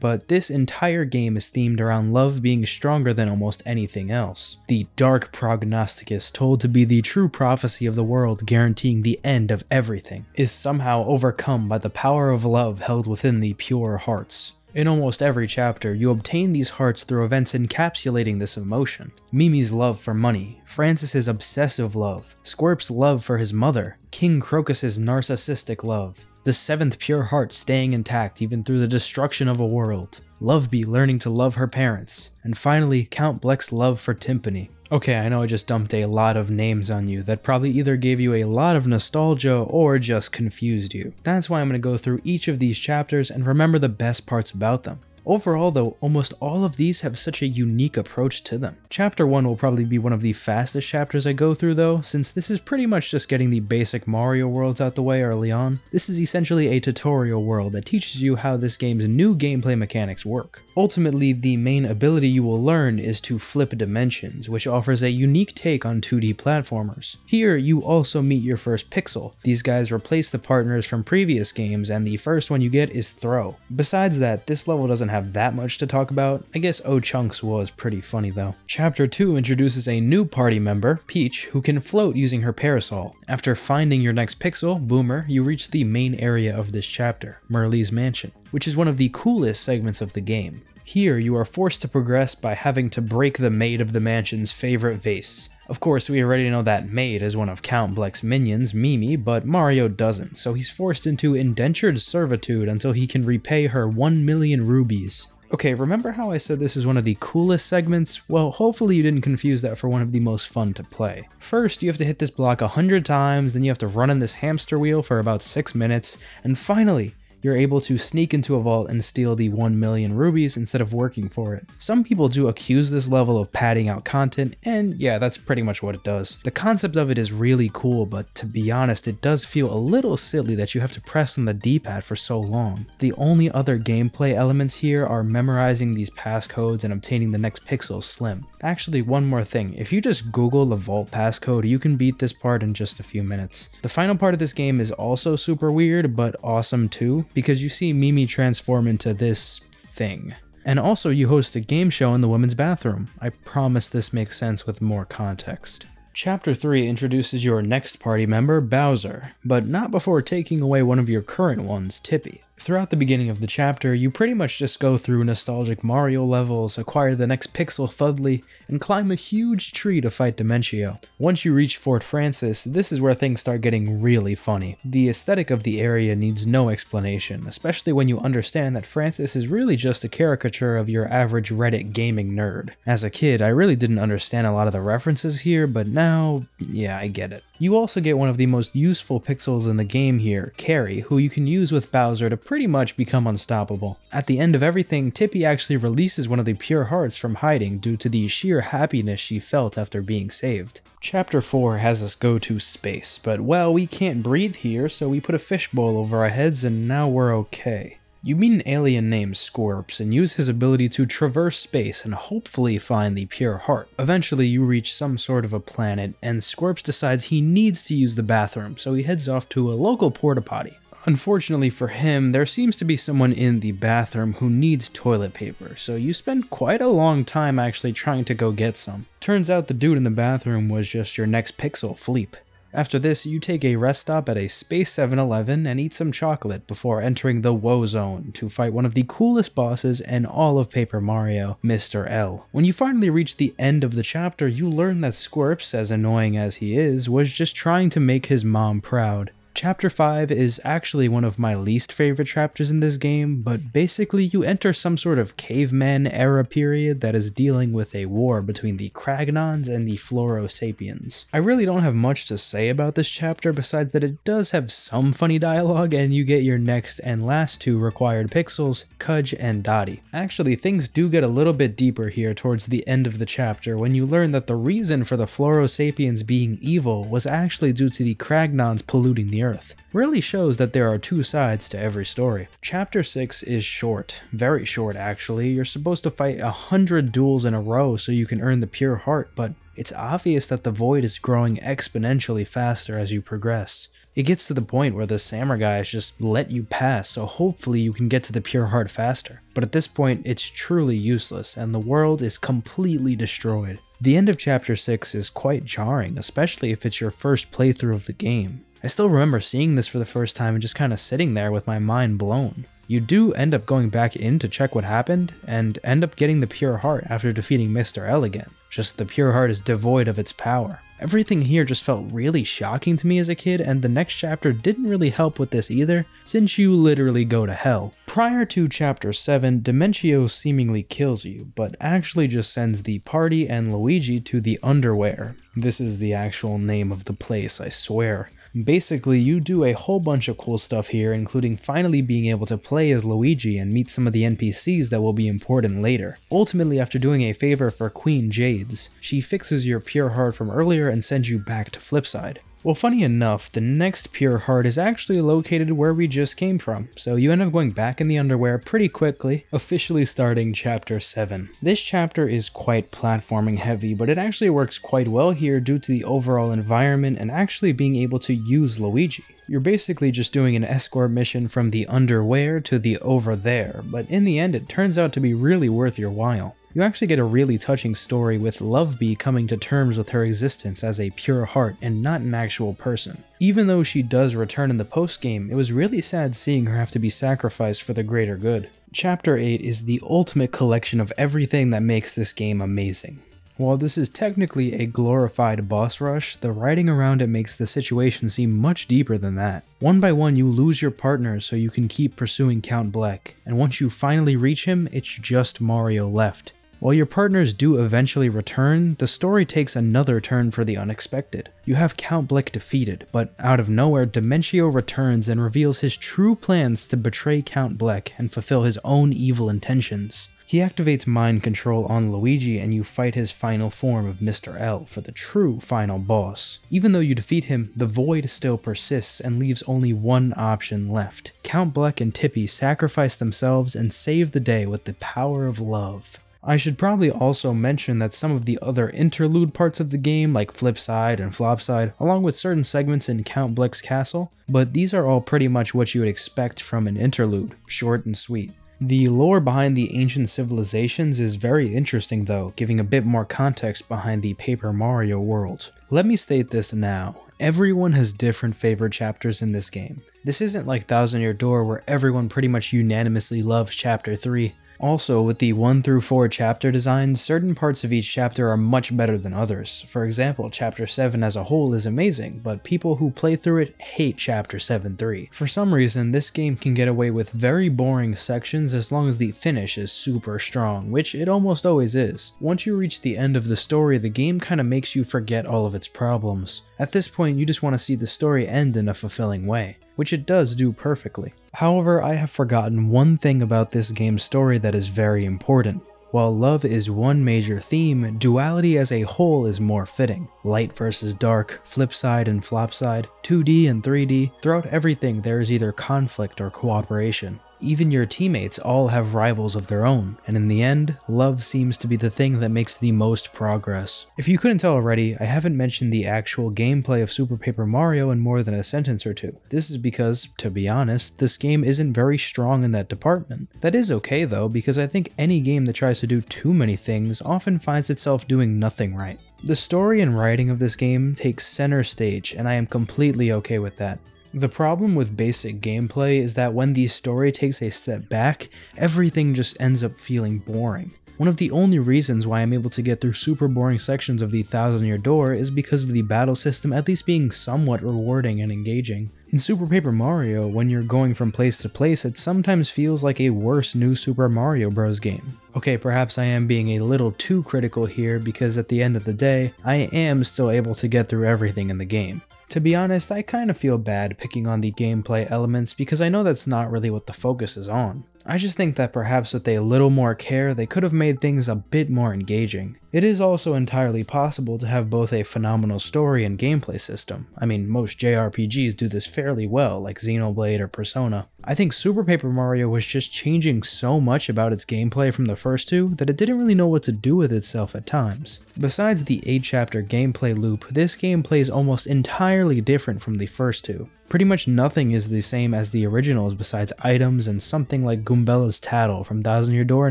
but this entire game is themed around love being stronger than almost anything else. The dark prognosticus, told to be the true prophecy of the world guaranteeing the end of everything, is somehow overcome by the power of love held within the pure hearts. In almost every chapter, you obtain these hearts through events encapsulating this emotion. Mimi's love for money, Francis's obsessive love, Squirp's love for his mother, King Crocus's narcissistic love, the seventh pure heart staying intact even through the destruction of a world, Loveby learning to love her parents, and finally Count Bleck's love for Tympani. Okay, I know I just dumped a lot of names on you that probably either gave you a lot of nostalgia or just confused you. That's why I'm going to go through each of these chapters and remember the best parts about them. Overall though, almost all of these have such a unique approach to them. Chapter 1 will probably be one of the fastest chapters I go through though, since this is pretty much just getting the basic Mario worlds out the way early on. This is essentially a tutorial world that teaches you how this game's new gameplay mechanics work. Ultimately, the main ability you will learn is to flip dimensions, which offers a unique take on 2D platformers. Here, you also meet your first Pixel. These guys replace the partners from previous games, and the first one you get is Throw. Besides that, this level doesn't have that much to talk about. I guess O-Chunks was pretty funny though. Chapter 2 introduces a new party member, Peach, who can float using her parasol. After finding your next Pixel, Boomer, you reach the main area of this chapter, Merlee's Mansion, which is one of the coolest segments of the game. Here, you are forced to progress by having to break the maid of the mansion's favorite vase. Of course, we already know that maid is one of Count Bleck's minions, Mimi, but Mario doesn't, so he's forced into indentured servitude until he can repay her 1 million rubies. Okay, remember how I said this is one of the coolest segments? Well, hopefully you didn't confuse that for one of the most fun to play. First, you have to hit this block 100 times, then you have to run in this hamster wheel for about 6 minutes, and finally, you're able to sneak into a vault and steal the 1 million rubies instead of working for it. Some people do accuse this level of padding out content, and yeah, that's pretty much what it does. The concept of it is really cool, but to be honest, it does feel a little silly that you have to press on the D-pad for so long. The only other gameplay elements here are memorizing these passcodes and obtaining the next Pixel Slim. Actually, one more thing, if you just Google the vault passcode, you can beat this part in just a few minutes. The final part of this game is also super weird, but awesome too, because you see Mimi transform into this thing. And also you host a game show in the women's bathroom. I promise this makes sense with more context. Chapter 3 introduces your next party member, Bowser, but not before taking away one of your current ones, Tippy. Throughout the beginning of the chapter, you pretty much just go through nostalgic Mario levels, acquire the next Pixel Thudley, and climb a huge tree to fight Dimentio. Once you reach Fort Francis, this is where things start getting really funny. The aesthetic of the area needs no explanation, especially when you understand that Francis is really just a caricature of your average Reddit gaming nerd. As a kid, I really didn't understand a lot of the references here, but now, yeah, I get it. You also get one of the most useful pixels in the game here, Carrie, who you can use with Bowser to pretty much become unstoppable. At the end of everything, Tippy actually releases one of the pure hearts from hiding due to the sheer happiness she felt after being saved. Chapter 4 has us go to space, but well, we can't breathe here, so we put a fishbowl over our heads and now we're okay. You meet an alien named Squirps and use his ability to traverse space and hopefully find the pure heart. Eventually you reach some sort of a planet and Squirps decides he needs to use the bathroom, so he heads off to a local porta potty. Unfortunately for him, there seems to be someone in the bathroom who needs toilet paper, so you spend quite a long time actually trying to go get some. Turns out the dude in the bathroom was just your next pixel, Fleep. After this, you take a rest stop at a space 7-Eleven and eat some chocolate before entering the Woe Zone to fight one of the coolest bosses in all of Paper Mario, Mr. L. When you finally reach the end of the chapter, you learn that Squirps, as annoying as he is, was just trying to make his mom proud. Chapter 5 is actually one of my least favorite chapters in this game, but basically you enter some sort of caveman era period that is dealing with a war between the Kragnons and the Floro-Sapiens. I really don't have much to say about this chapter besides that it does have some funny dialogue, and you get your next and last two required pixels, Kudge and Dottie. Actually, things do get a little bit deeper here towards the end of the chapter when you learn that the reason for the Floro-Sapiens being evil was actually due to the Kragnons polluting the Earth. Really shows that there are two sides to every story. Chapter 6 is short, very short actually. You're supposed to fight 100 duels in a row so you can earn the Pure Heart, but it's obvious that the void is growing exponentially faster as you progress. It gets to the point where the samurais just let you pass, so hopefully you can get to the Pure Heart faster. But at this point, it's truly useless, and the world is completely destroyed. The end of Chapter 6 is quite jarring, especially if it's your first playthrough of the game. I still remember seeing this for the first time and just kind of sitting there with my mind blown. You do end up going back in to check what happened, and end up getting the Pure Heart after defeating Mr. L again. Just the Pure Heart is devoid of its power. Everything here just felt really shocking to me as a kid, and the next chapter didn't really help with this either, since you literally go to hell. Prior to Chapter 7, Dimentio seemingly kills you, but actually just sends the party and Luigi to the Underwear. This is the actual name of the place, I swear. Basically, you do a whole bunch of cool stuff here, including finally being able to play as Luigi and meet some of the NPCs that will be important later. Ultimately, after doing a favor for Queen Jades, she fixes your Pure Heart from earlier and sends you back to Flipside. Well, funny enough, the next Pure Heart is actually located where we just came from, so you end up going back in the Underwear pretty quickly, officially starting Chapter 7. This chapter is quite platforming heavy, but it actually works quite well here due to the overall environment and actually being able to use Luigi. You're basically just doing an escort mission from the Underwear to the Over There, but in the end it turns out to be really worth your while. You actually get a really touching story with Lovebee coming to terms with her existence as a pure heart and not an actual person. Even though she does return in the post-game, it was really sad seeing her have to be sacrificed for the greater good. Chapter 8 is the ultimate collection of everything that makes this game amazing. While this is technically a glorified boss rush, the writing around it makes the situation seem much deeper than that. One by one you lose your partner so you can keep pursuing Count Bleck, and once you finally reach him, it's just Mario left. While your partners do eventually return, the story takes another turn for the unexpected. You have Count Bleck defeated, but out of nowhere Dimentio returns and reveals his true plans to betray Count Bleck and fulfill his own evil intentions. He activates mind control on Luigi and you fight his final form of Mr. L for the true final boss. Even though you defeat him, the void still persists and leaves only one option left. Count Bleck and Tippy sacrifice themselves and save the day with the power of love. I should probably also mention that some of the other interlude parts of the game, like Flipside and Flopside, along with certain segments in Count Bleck's castle, but these are all pretty much what you would expect from an interlude, short and sweet. The lore behind the ancient civilizations is very interesting though, giving a bit more context behind the Paper Mario world. Let me state this now. Everyone has different favorite chapters in this game. This isn't like Thousand Year Door where everyone pretty much unanimously loves Chapter 3. Also, with the 1 through 4 chapter designs, certain parts of each chapter are much better than others. For example, Chapter 7 as a whole is amazing, but people who play through it hate Chapter 7-3. For some reason, this game can get away with very boring sections as long as the finish is super strong, which it almost always is. Once you reach the end of the story, the game kinda makes you forget all of its problems. At this point, you just want to see the story end in a fulfilling way, which it does do perfectly. However, I have forgotten one thing about this game's story that is very important. While love is one major theme, duality as a whole is more fitting. Light versus dark, Flipside and Flopside, 2D and 3D, throughout everything there is either conflict or cooperation. Even your teammates all have rivals of their own, and in the end, love seems to be the thing that makes the most progress. If you couldn't tell already, I haven't mentioned the actual gameplay of Super Paper Mario in more than a sentence or two. This is because, to be honest, this game isn't very strong in that department. That is okay though, because I think any game that tries to do too many things often finds itself doing nothing right. The story and writing of this game takes center stage, and I am completely okay with that. The problem with basic gameplay is that when the story takes a step back, everything just ends up feeling boring. One of the only reasons why I'm able to get through super boring sections of the Thousand Year Door is because of the battle system at least being somewhat rewarding and engaging. In Super Paper Mario, when you're going from place to place, it sometimes feels like a worse New Super Mario Bros. Game. Okay, perhaps I am being a little too critical here because at the end of the day, I am still able to get through everything in the game. To be honest, I kind of feel bad picking on the gameplay elements because I know that's not really what the focus is on. I just think that perhaps with a little more care, they could have made things a bit more engaging. It is also entirely possible to have both a phenomenal story and gameplay system. I mean, most JRPGs do this fairly well, like Xenoblade or Persona. I think Super Paper Mario was just changing so much about its gameplay from the first two that it didn't really know what to do with itself at times. Besides the 8-chapter gameplay loop, this game plays almost entirely different from the first two. Pretty much nothing is the same as the originals besides items and something like Goombella's Tattle from Thousand Year Door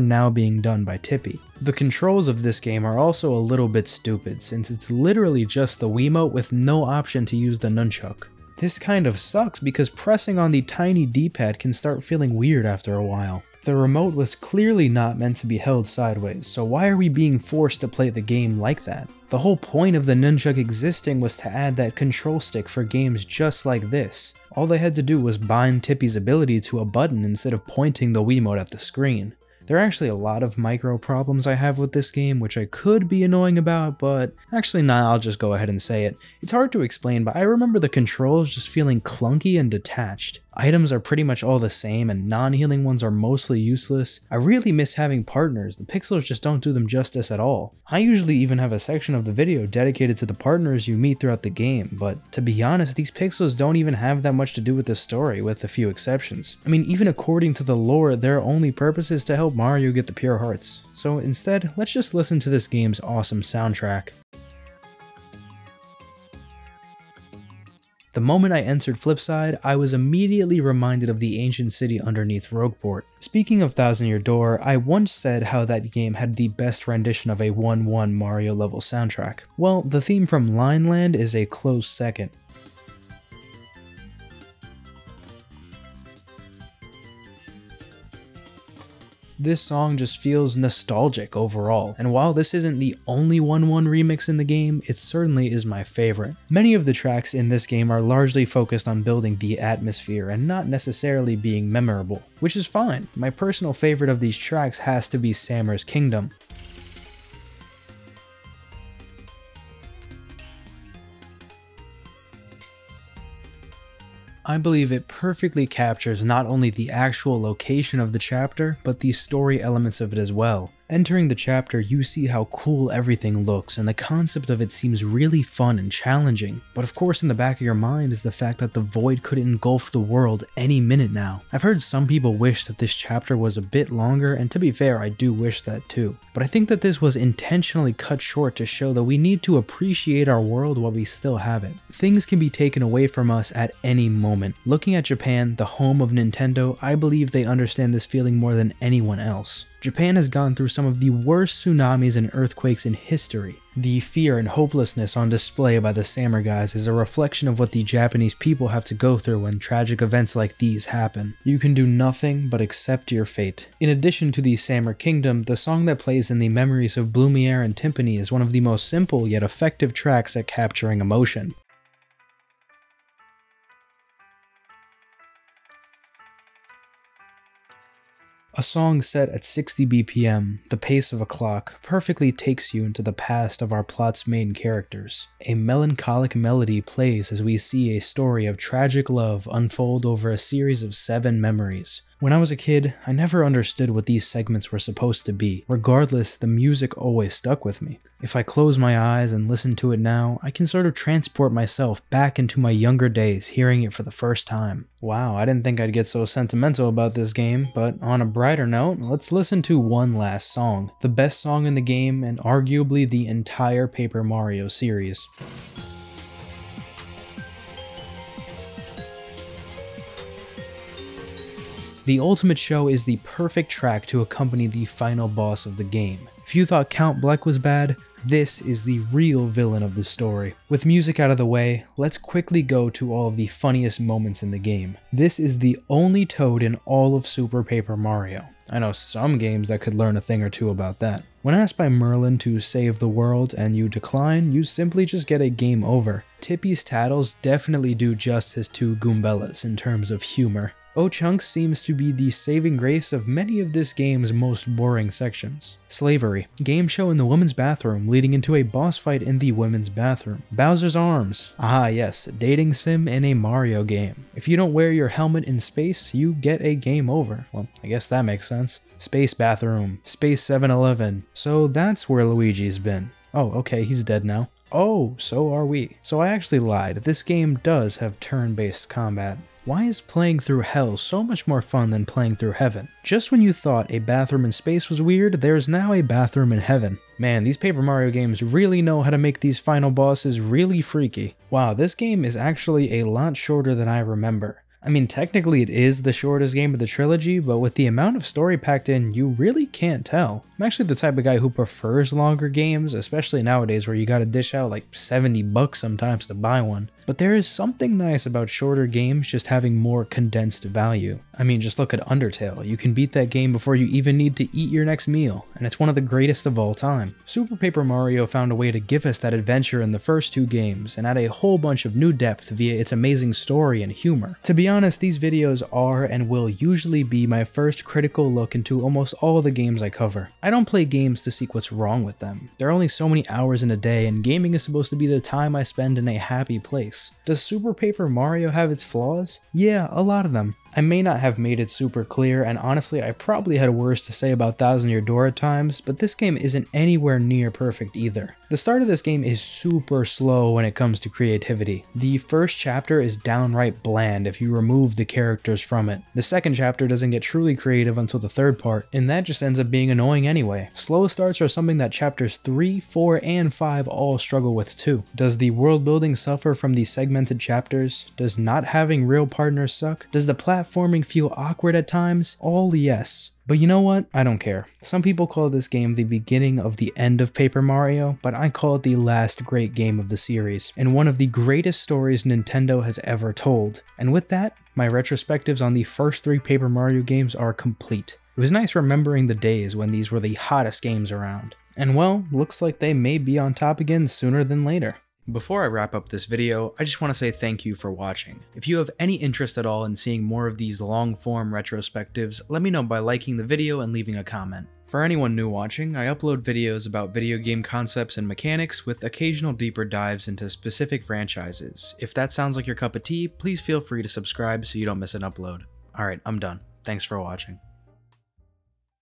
now being done by Tippy. The controls of this game are also a little bit stupid since it's literally just the Wiimote with no option to use the nunchuck. This kind of sucks because pressing on the tiny D-pad can start feeling weird after a while. The remote was clearly not meant to be held sideways, so why are we being forced to play the game like that? The whole point of the nunchuck existing was to add that control stick for games just like this. All they had to do was bind Tippy's ability to a button instead of pointing the Wiimote at the screen. There are actually a lot of micro problems I have with this game which I could be annoying about, but actually nah, I'll just go ahead and say it. It's hard to explain, but I remember the controls just feeling clunky and detached. Items are pretty much all the same and non-healing ones are mostly useless. I really miss having partners, the pixels just don't do them justice at all. I usually even have a section of the video dedicated to the partners you meet throughout the game, but to be honest, these pixels don't even have that much to do with the story, with a few exceptions. I mean, even according to the lore, their only purpose is to help Mario get the pure hearts. So instead, let's just listen to this game's awesome soundtrack. The moment I entered Flipside, I was immediately reminded of the ancient city underneath Rogueport. Speaking of Thousand Year Door, I once said how that game had the best rendition of a 1-1 Mario level soundtrack. Well, the theme from Lineland is a close second. This song just feels nostalgic overall, and while this isn't the only 1-1 remix in the game, it certainly is my favorite. Many of the tracks in this game are largely focused on building the atmosphere and not necessarily being memorable, which is fine. My personal favorite of these tracks has to be Sammer's Kingdom. I believe it perfectly captures not only the actual location of the chapter, but the story elements of it as well. Entering the chapter, you see how cool everything looks, and the concept of it seems really fun and challenging. But of course in the back of your mind is the fact that the void could engulf the world any minute now. I've heard some people wish that this chapter was a bit longer, and to be fair, I do wish that too. But I think that this was intentionally cut short to show that we need to appreciate our world while we still have it. Things can be taken away from us at any moment. Looking at Japan, the home of Nintendo, I believe they understand this feeling more than anyone else. Japan has gone through some of the worst tsunamis and earthquakes in history. The fear and hopelessness on display by the Samurais is a reflection of what the Japanese people have to go through when tragic events like these happen. You can do nothing but accept your fate. In addition to the Sammer Kingdom, the song that plays in the memories of Blumiere and Timpani is one of the most simple yet effective tracks at capturing emotion. A song set at 60 BPM, the pace of a clock, perfectly takes you into the past of our plot's main characters. A melancholic melody plays as we see a story of tragic love unfold over a series of 7 memories. When I was a kid, I never understood what these segments were supposed to be. Regardless, the music always stuck with me. If I close my eyes and listen to it now, I can sort of transport myself back into my younger days hearing it for the first time. Wow, I didn't think I'd get so sentimental about this game, but on a brighter note, let's listen to one last song. The best song in the game and arguably the entire Paper Mario series. The Ultimate Show is the perfect track to accompany the final boss of the game. If you thought Count Bleck was bad, this is the real villain of the story. With music out of the way, let's quickly go to all of the funniest moments in the game. This is the only Toad in all of Super Paper Mario. I know some games that could learn a thing or two about that. When asked by Merlin to save the world and you decline, you simply just get a game over. Tippy's tattles definitely do justice to Goombellas in terms of humor. Ochunks seems to be the saving grace of many of this game's most boring sections. Slavery. Game show in the women's bathroom leading into a boss fight in the women's bathroom. Bowser's Arms. Ah yes, dating sim in a Mario game. If you don't wear your helmet in space, you get a game over. Well, I guess that makes sense. Space bathroom. Space 7-Eleven. So that's where Luigi's been. Oh, okay, he's dead now. Oh, so are we. So I actually lied. This game does have turn-based combat. Why is playing through hell so much more fun than playing through heaven? Just when you thought a bathroom in space was weird, there's now a bathroom in heaven. Man, these Paper Mario games really know how to make these final bosses really freaky. Wow, this game is actually a lot shorter than I remember. I mean, technically it is the shortest game of the trilogy, but with the amount of story packed in, you really can't tell. I'm actually the type of guy who prefers longer games, especially nowadays where you gotta dish out like 70 bucks sometimes to buy one. But there is something nice about shorter games just having more condensed value. I mean, just look at Undertale. You can beat that game before you even need to eat your next meal, and it's one of the greatest of all time. Super Paper Mario found a way to give us that adventure in the first two games, and add a whole bunch of new depth via its amazing story and humor. To be honest, these videos are and will usually be my first critical look into almost all of the games I cover. I don't play games to seek what's wrong with them. There are only so many hours in a day, and gaming is supposed to be the time I spend in a happy place. Does Super Paper Mario have its flaws? Yeah, a lot of them. I may not have made it super clear, and honestly I probably had worse to say about Thousand Year Door at times, but this game isn't anywhere near perfect either. The start of this game is super slow when it comes to creativity. The first chapter is downright bland if you remove the characters from it. The second chapter doesn't get truly creative until the third part, and that just ends up being annoying anyway. Slow starts are something that chapters 3, 4, and 5 all struggle with too. Does the world building suffer from these segmented chapters? Does not having real partners suck? Does the platforming feel awkward at times? All yes. But you know what? I don't care. Some people call this game the beginning of the end of Paper Mario, but I call it the last great game of the series, and one of the greatest stories Nintendo has ever told. And with that, my retrospectives on the first 3 Paper Mario games are complete. It was nice remembering the days when these were the hottest games around. And well, looks like they may be on top again sooner than later. Before I wrap up this video, I just want to say thank you for watching. If you have any interest at all in seeing more of these long-form retrospectives, let me know by liking the video and leaving a comment. For anyone new watching, I upload videos about video game concepts and mechanics with occasional deeper dives into specific franchises. If that sounds like your cup of tea, please feel free to subscribe so you don't miss an upload. Alright, I'm done. Thanks for watching.